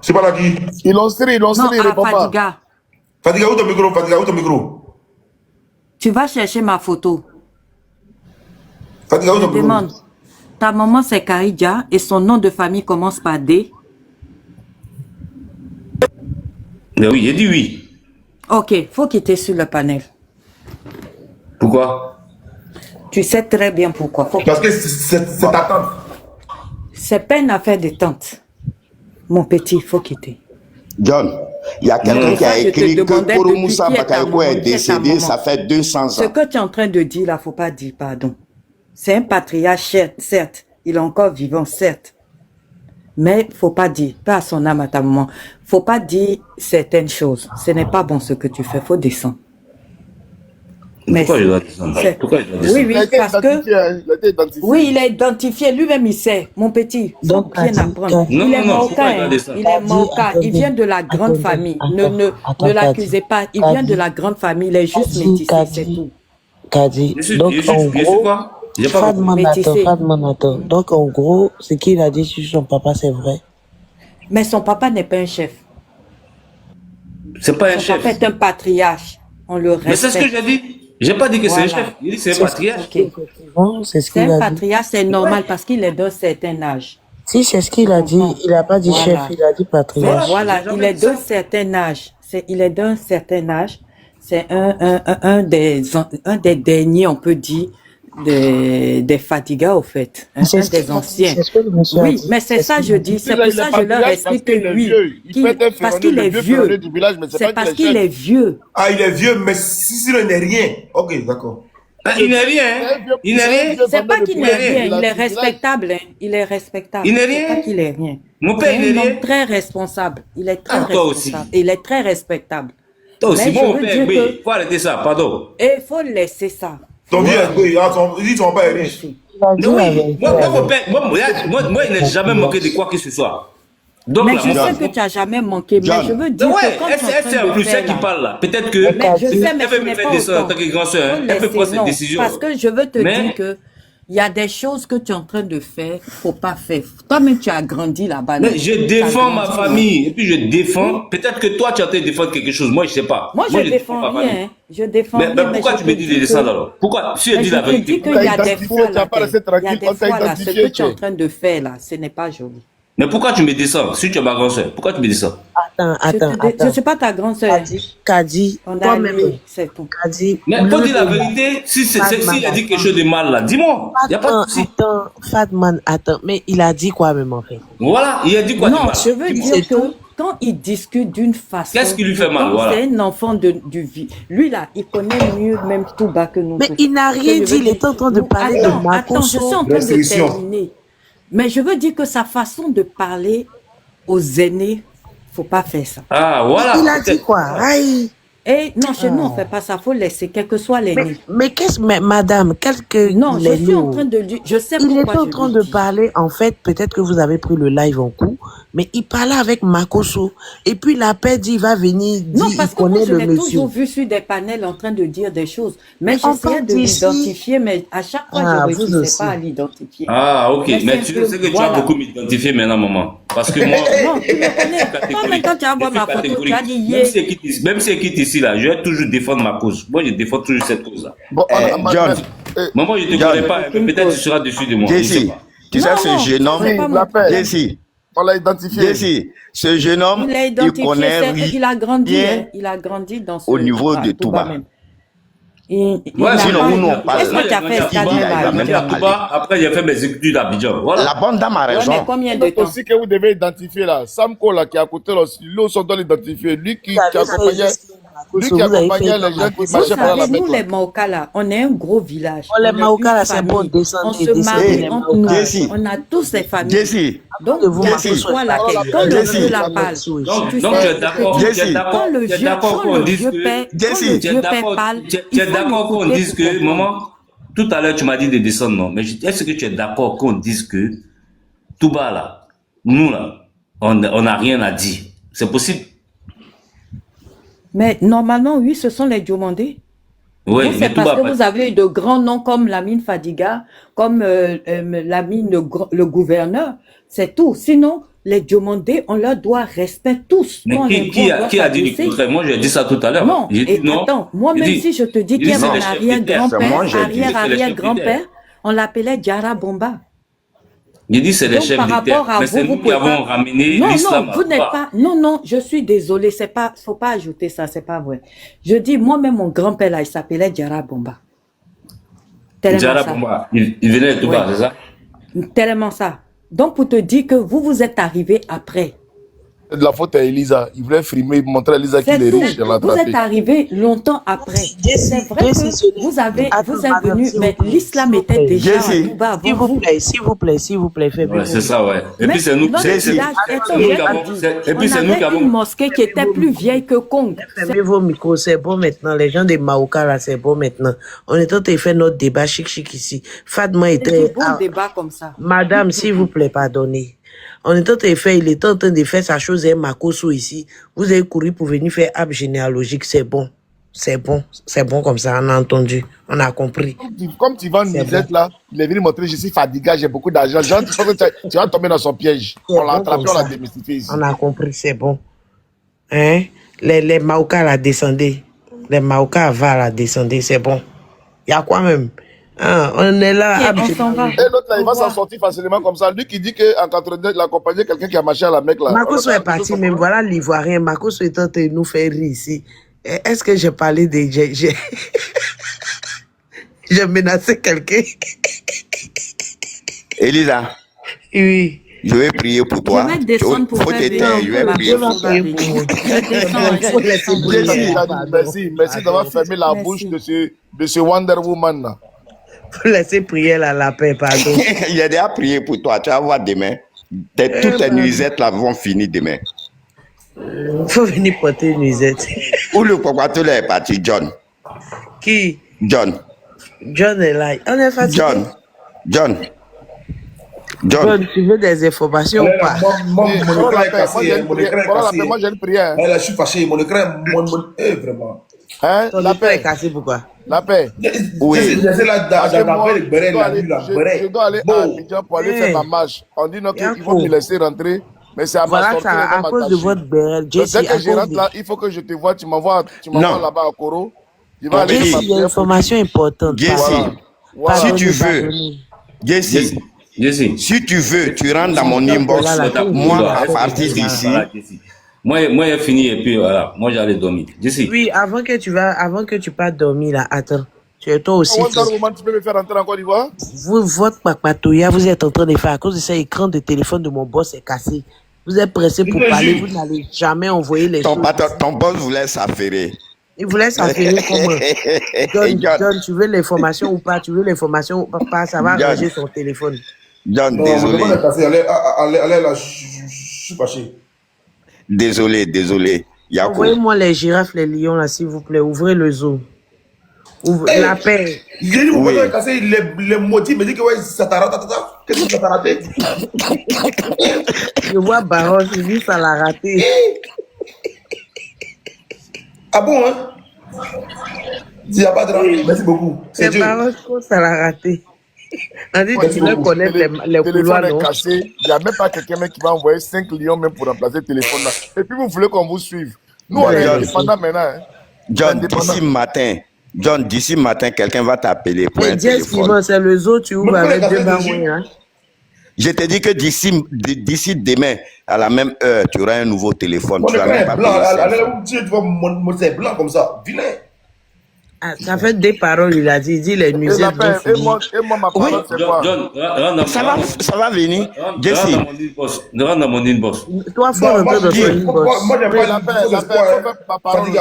C'est pas là qui. Ils l'ont serré, il Non, répond à pas. Fadiga. Fadiga, où ton micro? Fadiga, où ton micro? Tu vas chercher ma photo. Fadiga, où Je ton micro? demande. Ta maman, c'est Kaïga et son nom de famille commence par D. Mais oui, j'ai dit oui. Ok, faut quitter sur le panel. Pourquoi? Tu sais très bien pourquoi. Parce que c'est ta tante. C'est pas une affaire de tante. Mon petit, faut quitter. John, il y a quelqu'un qui a Ça, je te écrit que demandais Koro depuis Moussa qui est ta Bakayoko maman, est qui est ta décédé, maman. ça fait 200 Ce ans. que tu es en train de dire là, faut pas dire pardon. C'est un patriarche, certes. Il est encore vivant, certes. Mais faut pas dire, pas à son âme, à ta maman. Faut pas dire certaines choses. Ce n'est pas bon ce que tu fais. Faut descendre. Pourquoi je dois descendre? C'est- Pourquoi je dois descendre? Oui, oui, Il a été parce que... identifié, hein, il a été identifié. Oui, il est identifié. Lui-même, il sait. Mon petit, faut Donc, rien Kadi, apprendre. Kadi. Il est Non, pourquoi il doit marocain. descendre? Il est marocain. Il Attendez, vient de la grande attendez, famille. attends, Ne attends, l'accusez pas. Il Kadi. vient de la grande famille. Il est juste Kadi, métissé, Kadi. c'est tout. Kadi. Donc, Je en suis gros, quoi? J'ai pas compris. Métissé. Fadman, donc, en gros, ce qu'il a dit sur son papa, c'est vrai. Mais son papa n'est pas un chef. C'est pas un Son chef. papa est un patriarche. On le respecte. Mais c'est ce que j'ai dit. J'ai pas dit que c'est un Voilà. chef. J'ai dit que c'est un C'est- patriarche. Ok. Effectivement, c'est ce C'est qu'il un a dit. patriarche, c'est normal parce qu'il est d'un certain âge. Si, c'est ce qu'il a dit. Il a pas dit Voilà. chef, il a dit Mais patriarche. voilà, j'ai il jamais est dit ça. d'un certain âge. Il est d'un certain âge. C'est un des derniers, on peut dire, des Fadiga, au fait. C'est Un ce des qu'il a dit, anciens. c'est ce que le monsieur a Oui, dit. mais c'est ça, je dis. C'est Celui-là, pour il ça est que je leur patriarche explique parce qu'il que est lui, vieux. Il peut être parce ferronné, qu'il le est vieux ferronné vieux. du village, mais c'est C'est pas parce qu'il est qu'il chef. est vieux. Ah, il est vieux, mais si il n'est rien. Ok, d'accord. Ah, il n'est rien. Hein. Il n'est rien. C'est pas qu'il n'est rien, il est village. respectable. Hein. Il est respectable. Il n'est C'est rien. pas qu'il est rien. Mon père, C'est il un est homme rien. très responsable. Il est très Ah, toi aussi. responsable. Il est très respectable. Toi aussi, Mais je bon, veux père, dire oui. que- Faut arrêter ça, pardon. Et il faut laisser ça. Ton vieux, il dit ton père est riche. Il a dit Non, la oui. vérité. Moi, mon père, moi, il n'a jamais manqué de quoi que ce soit. Donc, Mais là, je mon sais père- que tu n'as jamais manqué. John. Mais je veux dire Ouais, que quand tu es en c'est train un de plus faire qui là, parle là. Peut-être que mais je sais, mais elle ce veut me n'est faire pas descendre en autant. tant que grand soeur. Faut Elle peut laisser, prendre cette non. décision. Parce que je veux te Mais- dire que il y a des choses que tu es en train de faire, faut pas faire. Toi-même, tu as grandi là-bas. Mais non? je Tu as défends ma grandi. famille. Et puis je défends. Peut-être que toi, tu es en train de défendre quelque chose. Moi, je sais pas. Moi, je défends défends ma rien. famille. Hein. Je défends Mais rien. pourquoi je tu me te dis de dis descendre que- alors? Pourquoi? Si je Mais dis je la te dis vérité. qu'il y a des identifié, fois tu vas là, pas laisser il y a tranquille des quand t'as fois là, ce identifié, que tu es en tu- train de faire là, ce n'est pas joli. Mais pourquoi tu me descends? Si tu es ma grand soeur, pourquoi tu me descends? Je ne suis pas ta grande sœur. Kadi, On a toi-même, allé, c'est tout. Kadi. Mais faut dire la vérité. S'il a dit quelque chose de mal là, dis-moi. Il n'y a pas de souci. Fadman, attends, mais il a dit quoi même en fait? Voilà, il a dit quoi de Non, mal? je veux Dis-moi. dire que quand il discute d'une façon... Qu'est-ce qui lui fait mal, comme voilà. C'est un enfant du vie. Lui là, il connaît mieux même tout bas que nous. Mais tous. il n'a Ce que rien je veux dit, il dire- est en train de parler Attends, de attends, je suis en train de Restriction. terminer. Mais je veux dire que sa façon de parler aux aînés, faut pas faire ça. Ah, voilà. Il a dit peut-être. quoi? Aïe. Et non, chez nous, on ne fait pas ça. Il faut laisser, quelles que soient les nuits. Mais qu'est-ce, mais madame, quelques Non, je suis en train de lui. Je sais Il pourquoi était en je train lui de dis. parler, en fait, peut-être que vous avez pris le live en coup, mais il parlait avec Makoso. Et puis la paix dit, il va venir, dit, Non, il parce que moi, connaît je le l'ai monsieur. toujours vu sur des panels en train de dire des choses. Mais on j'essayais parle de d'ici. l'identifier, mais à chaque fois, Ah, je ne vous réussissais aussi. pas à l'identifier. Ah, ok. Mais Mais c'est tu un peu- sais que tu voilà. as beaucoup m'identifié maintenant, maman. Parce que moi, Non, tu me connais. Toi-même, quand tu as vu ma photo, tu as dit yeah. même si elle quitte ici, là, je vais toujours défendre ma cause. Moi, je défends toujours cette cause-là. Bon, John, Maman, je te John. connais pas, mais peut-être tu seras dessus de moi. Je sais Jesse, pas. tu sais, ce jeune homme, c'est pas mon la paix. problème. Jesse, On l'a identifié. Jesse, ce jeune homme, Il a il identifié, connaît il a grandi, rien hein, il a grandi dans ce au niveau de Touba Touba. même. Ouais, n'a sinon, pas- nous, on parle. Est-ce que tu as fait escale même à même Abidjan? pas. Touba, après, j'ai fait mes études à Abidjan. Voilà. La bonne dame a Ouais, mais raison. combien de C'est temps? aussi que vous devez identifier là. Samko là qui est à côté là, lui aussi on doit l'identifier. Lui qui accompagnait, lui qui accompagnait les gens qui Vous marchaient par la savez, nous, Mecque. les Maoka, là, on est un gros village. Oh, les On est Maoka, une là, c'est bon, famille. descendez, On se descendez, marie les entre Maoka. nous. Jesse. On a tous ces familles. Jesse, Donc, De vous, quel Jesse. que soit laquelle, Jesse. quand le Jesse. vieux la parle, Donc, tu tu sais, es d'accord, Jesse. tu es quand d'accord, le tu es vieux, d'accord quand qu'on le dise vieux que, père, Jesse. quand le tu es vieux père d'accord, parle, tu il es faut d'accord qu'on l'écouter dise pour que, comprendre. maman, tout à l'heure, tu m'as dit de descendre, non, mais est-ce que tu es d'accord qu'on dise que, tout bas là, nous là, on n'a rien à dire. C'est possible? Mais normalement, oui, ce sont les Diomandés. Oui, Vous, mais c'est tout parce bas, que vous avez eu de grands noms comme Lamine Fadiga, comme Lamine le gouverneur, c'est tout. Sinon, les Diomandés, on leur doit respect tous. mais Quand on est qui bon, on doit a dit le s'adresser. contraire? Moi, j'ai dit ça tout à l'heure. Non, J'ai dit et non. attends, moi J'ai même dit- si je te dis j'ai qu'il y dit a c'est mon les chefs d'État. C'est moi, j'ai dit. arrière-grand-père, on l'appelait Diara Bomba. J'ai dit c'est les Donc, chefs par d'État. rapport à Mais c'est vous, nous vous qui pouvez avons pas... ramené Non, l'islam non, à vous n'êtes Touba. pas... Non, non, je suis désolée, c'est pas... Faut pas ajouter ça, c'est pas vrai. Je dis, moi-même, mon grand-père, là, il s'appelait Diara Bomba. Tellement Diara ça. Bomba, il venait de Touba, Ouais. c'est ça? Tellement ça. Donc, pour te dire que vous êtes arrivé après. De la faute à Elisa. Il voulait frimer, montrer à Elisa qu'il C'est est tout. riche. Elle l'a Vous attrapé. êtes arrivé longtemps après. C'est vrai que vous êtes venu, mais l'islam était déjà Jesse. à Touba avant S'il vous vous. plaît, s'il vous plaît, s'il vous plaît, faites Ouais, c'est ça, ouais. Et Mais puis c'est nous, notre c'est village, c'est attends, nous j'ai qui pas avons, dit. et puis On c'est nous qui avait avons. une mosquée qui était plus vieille que Kong. Fermez vos micros, c'est bon maintenant. Les gens des Maoka, là, c'est bon maintenant. On est en train de faire notre débat chic ici. Fatma C'est était... du bon débat comme ça. Madame, s'il vous plaît, pardonnez. On est en train de faire, il est en train de faire sa chose, et Makoso ici. Vous avez couru pour venir faire arbre généalogique, c'est bon. C'est bon comme ça, on a entendu, on a compris. Comme tu vends une C'est musette là, il est venu montrer, je suis fatigué, j'ai beaucoup d'argent. Genre, tu vas tomber dans son piège. C'est On l'a bon attrapé, comme on l'a ça. démystifié ici. On a compris, c'est bon. Hein? Les Maoka la descendaient. Les Maoka va la descendre, c'est bon. Il y a quoi même? Hein, on est là. Ok, arbre on s'en va. Et l'autre là, il va Au s'en revoir. sortir facilement comme ça. Lui qui dit qu'en 89, il a accompagné quelqu'un qui a marché à la Mecque là. Makoso est parti, même voilà l'Ivoirien. Makoso est en train de nous faire rire ici. Est-ce que j'ai parlé de... J'ai menacé quelqu'un? Elisa, Oui. je vais prier pour toi. Je vais descendre pour Faut faire t'éteindre, venir je vais ma prier Je pour vais toi. prier pour vous. Je descends. Merci, merci d'avoir fermé la Merci. bouche de ce Wonder Woman là. Faut laisser prier la paix, pardon. J'ai déjà prié pour toi. Tu vas voir demain. Toutes tes nuisettes là vont finir demain. Faut venir porter une nuisette. Où le propriétaire est parti, John? Qui? John. John est là. On est fatigué. John. John, tu veux des informations ou pas? Mon écran est Moi, cassé. j'ai une Mon prière. écran est Voilà, cassé. moi, j'ai une prière. Eh, là, je suis fâché. Mon écran, vraiment. Hein? Ton La écran est paix. cassé, pourquoi? La paix. Oui. J'essaie là Parce que moi, d'appeler le béret, la nuit, la je béret. dois aller à Bon. Abidjan pour aller Hey. faire ma marche. On dit non, Bien qu'ils vont me cool. laisser rentrer. Mais c'est à ma Voilà sortie. ça, ils à vont cause de m'attacher. votre bérel. Donc, Jesse, dès que à je cause rentre de... là, il faut que je te vois. Tu m'envoies Non. là-bas à Koro. Je vais Ok. aller faire Jesse, ma il y a une prière. information importante. Jesse, Pardon. Voilà. si tu Pardonnez, veux, pardonnez. Jesse, Jesse. si tu veux, tu rentres dans mon inbox. Moi, à partir d'ici, Voilà, Jesse. Moi, j'ai fini et puis voilà. Moi, j'allais dormir. Jesse. Oui, avant que tu partes dormir là, attends. Tu es toi aussi. Wonder Woman, tu peux me faire rentrer en Côte d'Ivoire? Votre papatouilla, vous êtes en train de faire à cause de cet écran de téléphone de mon boss est cassé. Vous êtes pressé pour parler, vous n'allez jamais envoyer les choses. ton boss voulait s'affairer. Il vous laisse affairer comment? John, tu veux l'information ou pas? Tu veux l'information ou pas? Ça va John. ranger son téléphone. John, Non, mon désolé. écran est cassé. Allez, là, je suis fâché. Désolé. Yakou. Envoyez-moi les girafes, les lions, là, s'il vous plaît. Ouvrez le zoo. Hey, La paix. j'ai dit, mon patron est cassé, les maudits me dit que ouais, ça t'a raté. Qu'est-ce que ça t'a raté? Je vois Baron, il dit ça l'a raté. Ah bon, hein? Il n'y a pas de drame. Merci beaucoup. C'est Dieu. Baron, ça l'a raté. On dit que tu dois connaître les couloirs, non? Cassé. Il n'y a même pas quelqu'un qui va envoyer 5 lions même pour remplacer le téléphone là. Et puis vous voulez qu'on vous suive. Nous, on est indépendants maintenant. Hein. John, d'ici matin, quelqu'un va t'appeler pour un téléphone. C'est le zoo, tu ouvres avec 2 bangouins. Hein? Je te dis que d'ici demain, à la même heure, tu auras un nouveau téléphone. Tu vas même pas payer. Tu vas monter blanc comme ça. Vilain. Ah, ça fait des paroles, il a dit. Il dit les nuisibles. Et moi, ma parole, c'est quoi? John, ça va venir. Jesse. Rentre dans mon inbox. Toi, faut rentrer dans ton inbox. Moi, j'aime pas la paix. Ma parole.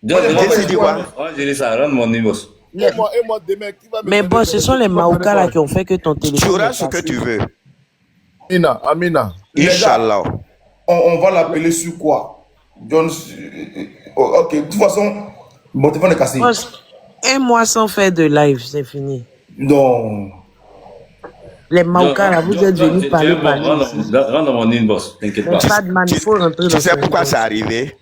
Jesse dit quoi? Je dis ça, rentre dans mon inbox. Et moi, demain, qui va me Mais bon, ce sont les Maoukas là qui ont fait que ton téléphone. Tu auras ce que tu veux. Amina. Inch'Allah. On va l'appeler sur quoi? John. Ok, de toute façon, mon téléphone est cassé. Un mois sans faire de live, c'est fini. Non. Les Maoukas là, vous êtes venus parler. Rentre dans mon inbox, t'inquiète pas. Il faut rentrer dans Tu sais pourquoi c'est arrivé?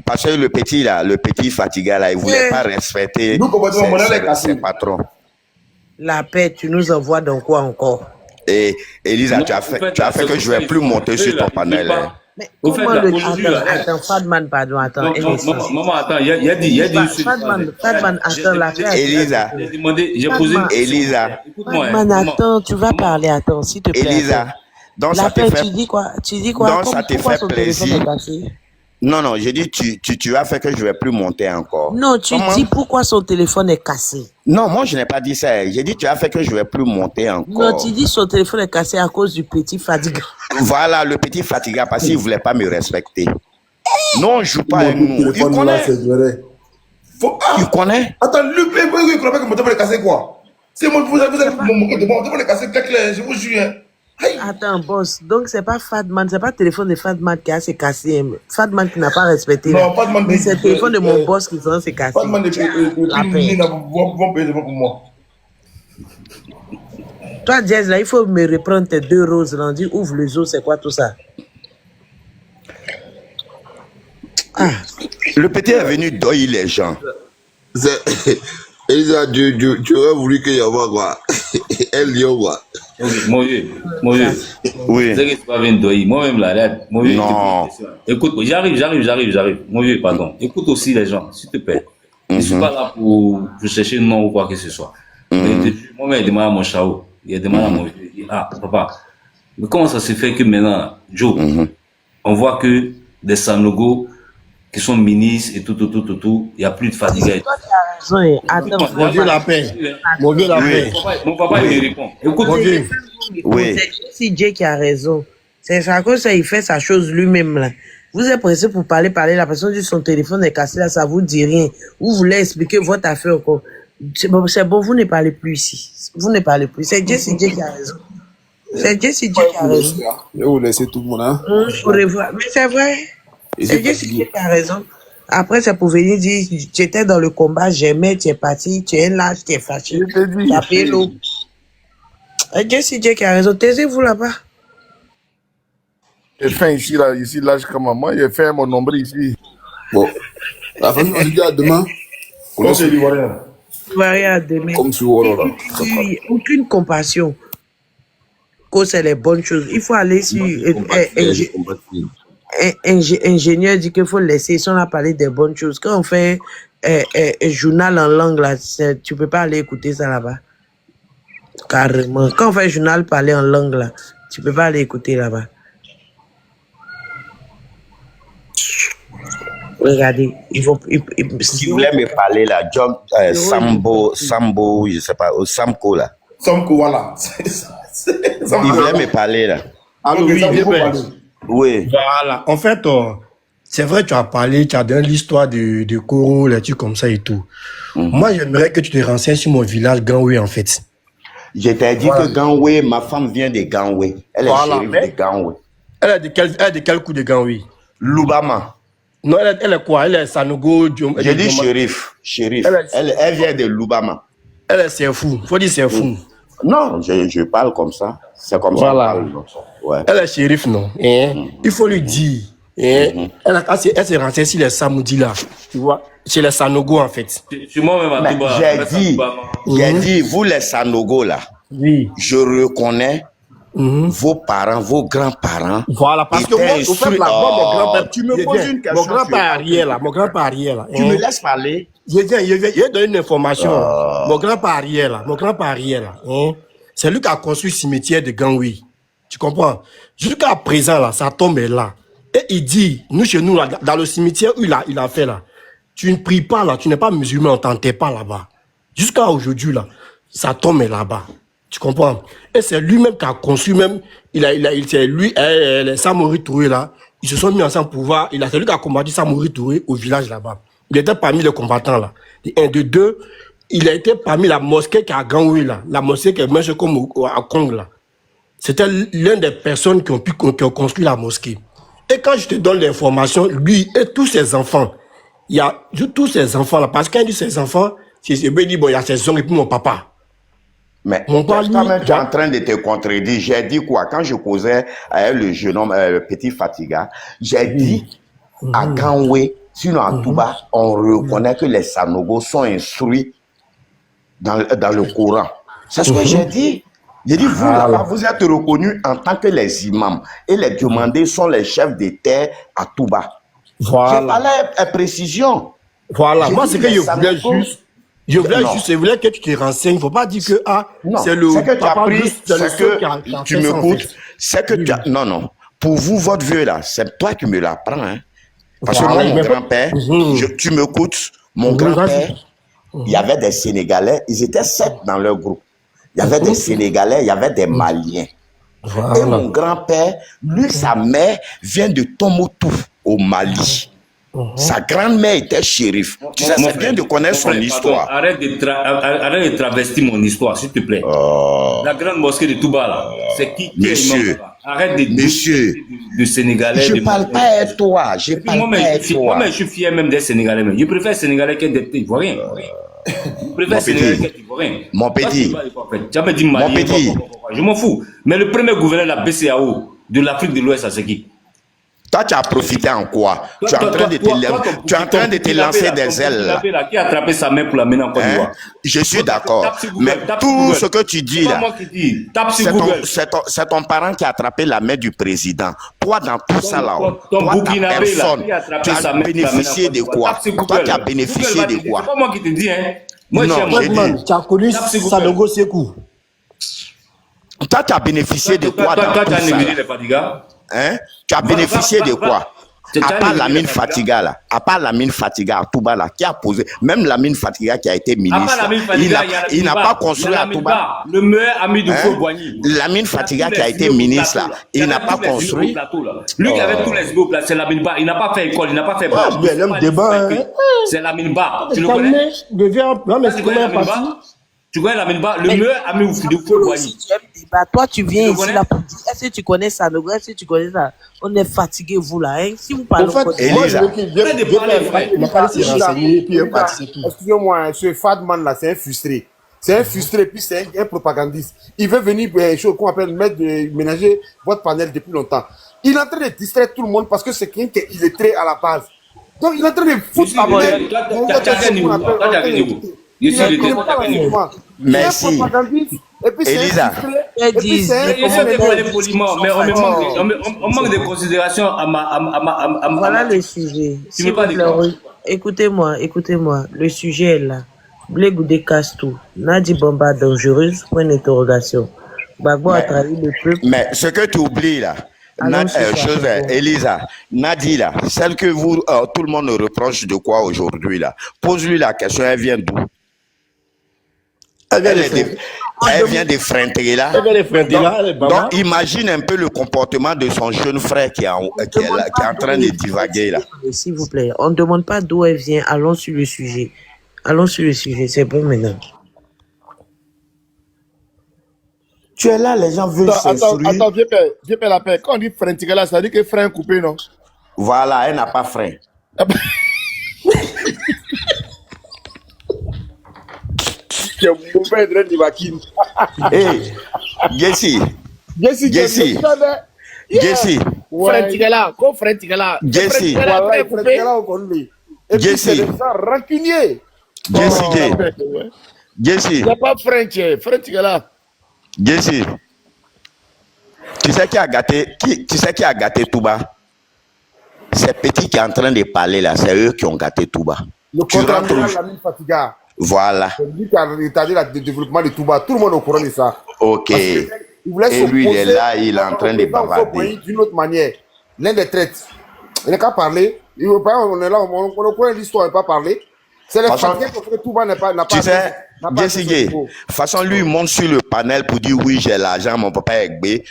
Parce que le petit fatigué là, il ne voulait pas respecter ses patrons. La paix, tu nous envoies dans quoi encore? Et Elisa, tu as fait que je ne vais plus monter sur ton panel. Mais comment attends, Fadman, pardon, attends. Maman, attends, il a dit. Fadman, attends, la paix. Elisa, j'ai posé une Elisa. Fadman, attends, tu vas parler, attends, s'il te plaît. Elisa, donc la ça te paix, fait... tu dis quoi? Donc ça te fait plaisir. Non, j'ai dit, tu as fait que je ne vais plus monter encore. Non, tu dis pourquoi son téléphone est cassé. Non, moi, je n'ai pas dit ça. J'ai dit, tu as fait que je ne vais plus monter encore. Non, tu dis son téléphone est cassé à cause du petit fatigant. Voilà, le petit fatigant, parce qu'il ne voulait pas me respecter. Non, on ne joue pas avec nous. Il connaît. Il connaît. Attends, lui, il connaît pas que mon téléphone est cassé, quoi. C'est moi, vous allez me moquer de moi. Mon téléphone est cassé, clair, je vous jure. Attends, boss, donc c'est pas Fadman, c'est pas le téléphone de Fadman qui a s'est cassé. Fadman qui n'a pas respecté. Non, Fadman. Mais c'est le téléphone de mon boss qui s'est cassé. Fadman vont payer devant pour moi. Toi, Jazz, là, il faut me reprendre tes 2 roses. Là, on dit, ouvre le zoo, c'est quoi tout ça? Ah. Le petit est venu doyer les gens. Elisa, tu aurais voulu qu'il y ait quoi? Un lion, quoi. Mon vieux. Oui. C'est que tu vas venir doyer. Moi-même, là, mon vieux. Non. Écoute, j'arrive. Mon vieux, pardon. Écoute aussi les gens, s'il te plaît. Je ne suis pas là pour chercher un nom ou quoi que ce soit. Moi-même, il demande à mon chao. Il demande à mon vieux. Il dit, ah, papa, mais comment ça se fait que maintenant, Joe, on voit que des Sanogo qui sont ministres et tout, il n'y a plus de fatigue. Toi, tu as raison. Attends, mon vieux la paix. Mon vieux la paix. Mon papa, il me répond. Écoute, mon vieux. Oui. C'est Jay qui a raison. C'est ça que ça, il fait sa chose lui-même, là. Vous êtes pressé pour parler, la personne dit son téléphone est cassé, là, ça vous dit rien. Vous voulez expliquer votre affaire encore. C'est bon, vous ne parlez plus ici. Vous ne parlez plus. C'est Jay qui a raison. C'est Jay qui a raison. Je vous laisse tout le monde, hein. Pour revoir. Mais c'est vrai. C'est Jay qui a raison. Après, c'est pour venir dire, tu étais dans le combat, j'aimais, tu es parti, tu es là, tu es fâché. Tu as payé l'eau. C'est Jay qui a raison. Taisez-vous là-bas. J'ai faim ici, là, comme moi, j'ai fait mon nombril ici. Bon. La famille, on se dit à demain. Comment c'est l'Ivoirien? L'Ivoirien à demain. Comme sur Wolola. Aucune compassion. Quand c'est les bonnes choses. Il faut aller sur. Ingénieur dit qu'il faut laisser. Si on a parlé des bonnes choses. Quand on fait un journal en langue, là, tu peux pas aller écouter ça là-bas. Carrément. Quand on fait un journal parler en langue, là, tu peux pas aller écouter là-bas. Regardez, si vous voulez me parler là, John, Sambo, je sais pas, Samko là. Samko, voilà. Il voulait me parler là. Alors oui, oui. Voilà. En fait, c'est vrai, tu as parlé, tu as donné l'histoire de Koro, les trucs comme ça et tout. Moi, j'aimerais que tu te renseignes sur mon village Ganwe, en fait. Je t'ai dit que Ganwe, ma femme vient de Ganwe. Elle est chérif de Ganwe. Elle est de quel coup de gant, oui? Lubama. Non, elle est quoi? Elle est Sanogo. J'ai dit shérif. Elle vient de Lubama. Elle est c'est fou. Faut dire c'est fou. Non, je parle comme ça. C'est comme ça. Ouais. Elle est shérif, non? Il faut lui dire. Elle s'est renseignée sur les Samoudi là. Tu vois? Chez les Sanogo en fait. Moi-même à Touba. J'ai dit, vous les Sanogo là. Oui. Je reconnais vos parents, vos grands-parents. Voilà, parce que moi, au fait, là, mon grand-père, tu me poses une question. Mon grand-père arrière là. Tu me laisses parler? Je vais donner une information. Mon grand-père arrière là. C'est lui qui a construit le cimetière de Gangui. Tu comprends? Jusqu'à présent, là, sa tombe est là. Et il dit, nous, chez nous, là, dans le cimetière où il a fait là, tu ne pries pas là, tu n'es pas musulman, on t'enterre pas là-bas. Jusqu'à aujourd'hui, là, sa tombe est là-bas. Tu comprends? Et c'est lui-même qui a construit, même, c'est lui, les Samori Touré là, ils se sont mis ensemble pour voir, c'est lui qui a combattu Samori Touré au village là-bas. Il était parmi les combattants là. Et un de deux, il a été parmi la mosquée qui a Gangui là, la mosquée qui est même comme à Kong là. C'était l'une des personnes qui ont construit la mosquée. Et quand je te donne l'information, lui et tous ses enfants, il y a tous ces enfants là, parce qu'il dit ses enfants, c'est dit bon, il y a ses oncles et puis mon papa. Mais tu es en train de te contredire. J'ai dit quoi? Quand je causais avec le jeune homme, le petit Fatiga, j'ai dit à Gangwe, sinon à Touba, on reconnaît que les Sanogo sont instruits dans le Coran. C'est ce que j'ai dit. J'ai dit, vous là-bas, vous êtes reconnus en tant que les imams. Et les demandés sont les chefs des terres à Touba. Voilà. J'ai parlé à précision. Voilà. Moi, c'est que je voulais juste, que tu te renseignes. Il ne faut pas dire que, c'est le. C'est que tu as pris, c'est que tu m'écoutes. C'est que tu as. Non. Pour vous, votre vieux là, c'est toi qui me l'apprends. Hein. Parce que moi, mon grand-père, tu m'écoutes, mon grand-père, il y avait des Sénégalais, ils étaient 7 dans leur groupe. Il y avait des Sénégalais, il y avait des Maliens. Voilà. Et mon grand-père, lui, sa mère vient de Tombouctou, au Mali. Sa grand-mère était shérif. Tu sais, c'est bien de connaître son histoire. Arrête de travestir mon histoire, s'il te plaît. La grande mosquée de Touba, là, c'est qui Monsieur, arrête de de Sénégalais. Je ne parle pas à toi. Moi, je suis fier même des Sénégalais. Je préfère Sénégalais que des Ivoiriens. Je préfère Sénégalais que des Ivoiriens. Mon petit. Je m'en fous. Mais le premier gouverneur de la BCAO de l'Afrique de l'Ouest, c'est qui? Toi, tu as profité en quoi? Tu es en train de te lancer des ailes là. Qui a attrapé sa main pour la mener en Côte d'Ivoire? Je suis d'accord. Mais tout ce que tu dis là, c'est ton parent qui a attrapé la main du président. Toi, dans tout ça là, toi, ta personne, tu as bénéficié de quoi? Toi, tu as bénéficié de quoi? C'est pas moi qui te dis, hein. Moi, tu as connu Sanogo Sekou. Toi, tu as bénéficié de quoi dans tout ça? Hein? Tu as bénéficié de quoi? À part la mine Fatiga là, à part la mine Fatiga à Touba là, qui a posé, même la mine Fatiga qui a été ministre, il n'a pas construit à Touba. Le meilleur ami de Fouboigny. La mine Fatiga qui a été ministre là, il n'a pas construit. Lui qui avait tous les groupes là, c'est la mine Ba. Il n'a pas fait école, il n'a pas fait bar. C'est la mine Ba. Tu le connais? Non mais c'est comment parti? Tu connais la Minba, le meilleur ami de Fouboigny. Toi, tu viens ici là pour dire, est-ce que tu connais ça? Est-ce que tu connais ça? On est fatigué, vous là. Hein? Si vous parlez excusez-moi, ce Fadman là, c'est un frustré. C'est un frustré, puis c'est un propagandiste. Il veut venir, qu'on appelle, ménager votre panel depuis longtemps. Il est en train de distraire tout le monde parce que c'est quelqu'un qui est illettré à la base. Donc, il est en train de foutre la Merci. Elisa. On manque de considération à ma. Voilà le sujet. Écoutez-moi. Le sujet est là. Blé casse tout. Nadi Bomba dangereuse. Point d'interrogation. Bagbo a trahi le peuple. Mais ce que tu oublies là. Elisa, Nadi là, celle que tout le monde reproche de quoi aujourd'hui là, pose-lui la question, elle vient d'où? Elle vient de Frenteria. Donc, imagine un peu le comportement de son jeune frère qui est en train de divaguer là. S'il vous plaît, on ne demande pas d'où elle vient, allons sur le sujet. C'est bon maintenant. Tu es là, les gens veulent s'instruire. Attends, viens faire la paix. Quand on dit frein Tigala, ça veut dire que frein coupé, non? Voilà, elle n'a pas frein. Hey, Jesse. Frein Tigala, quoi frein Tigala? Jesse. Rancunier. Jesse. Il n'y a pas frein Tigala. Jesse. Tu sais qui a gâté Touba? Ces petits qui sont en train de parler là, c'est eux qui ont gâté Touba. Le contrat de l'ami Fatiga. Voilà. C'est lui qui a retardé le développement de Touba. Tout le monde est au courant de ça. Ok. Et lui, il est là, il est en train de bavarder. D'une autre manière, l'un des traites. Il n'a qu'à parler. On est là, on connaît l'histoire, il n'a pas parlé. C'est le Fatiga qui fait que Touba n'a pas. Tu sais, Jesse, de toute façon, lui, il monte sur le panel pour dire oui, j'ai l'argent, mon papa est gbé.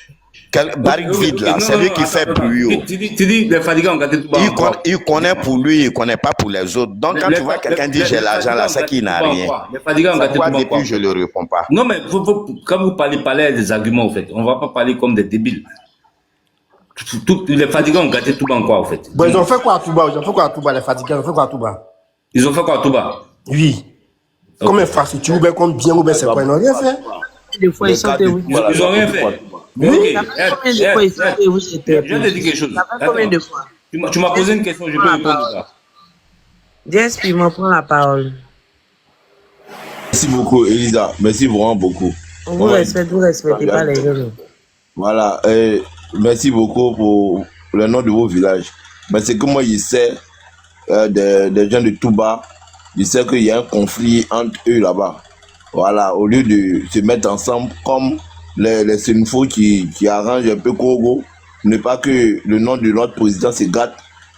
Quel barrique vide là, c'est lui qui fait bruit. Tu dis les Fadiga ont gâté Touba. Il connaît pour lui, il ne connaît pas pour les autres. Donc quand tu vois quelqu'un dire j'ai l'argent là, c'est qu'il n'a rien. Les Fadiga ont gâté Touba. Depuis, je ne le réponds pas. Non, mais quand vous parlez des arguments, en fait, on ne va pas parler comme des débiles. Les Fadiga ont gâté Touba en quoi, en fait? Bon, ils ont fait quoi à Touba? Les Fadiga, ils ont fait quoi à Touba? Ils ont fait quoi à Touba? Oui. Comme infrastructure, ou bien comme bien, ou bien c'est quoi? Ils n'ont rien fait. Des fois, ils sont oui. Ils n'ont rien fait. Oui. Ça fait combien de fois ils sont Je viens de dire quelque chose. Ça fait combien de fois? Tu m'as posé une question, je peux répondre à ça. Jess, puis m'en prend la parole. Merci beaucoup, Elisa. Merci vraiment beaucoup. Vous respectez pas les gens. Voilà. Merci beaucoup pour le nom de vos villages. Mais c'est que moi, je sais des gens de Touba, je sais qu'il y a un conflit entre eux là-bas. Voilà. Au lieu de se mettre ensemble comme les Sénifos qui arrangent un peu Kogo, ne pas que le nom de notre président se gâte.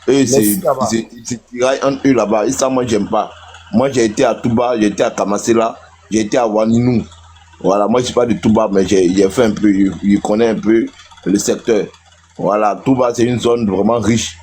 Eux, c'est tiraille entre eux là-bas. Et ça, moi, j'aime pas. Moi, j'ai été à Touba, j'ai été à Kamasela, j'ai été à Waninou. Voilà, moi, je suis pas de Touba, mais j'ai fait un peu, je connais un peu le secteur. Voilà, Touba, c'est une zone vraiment riche.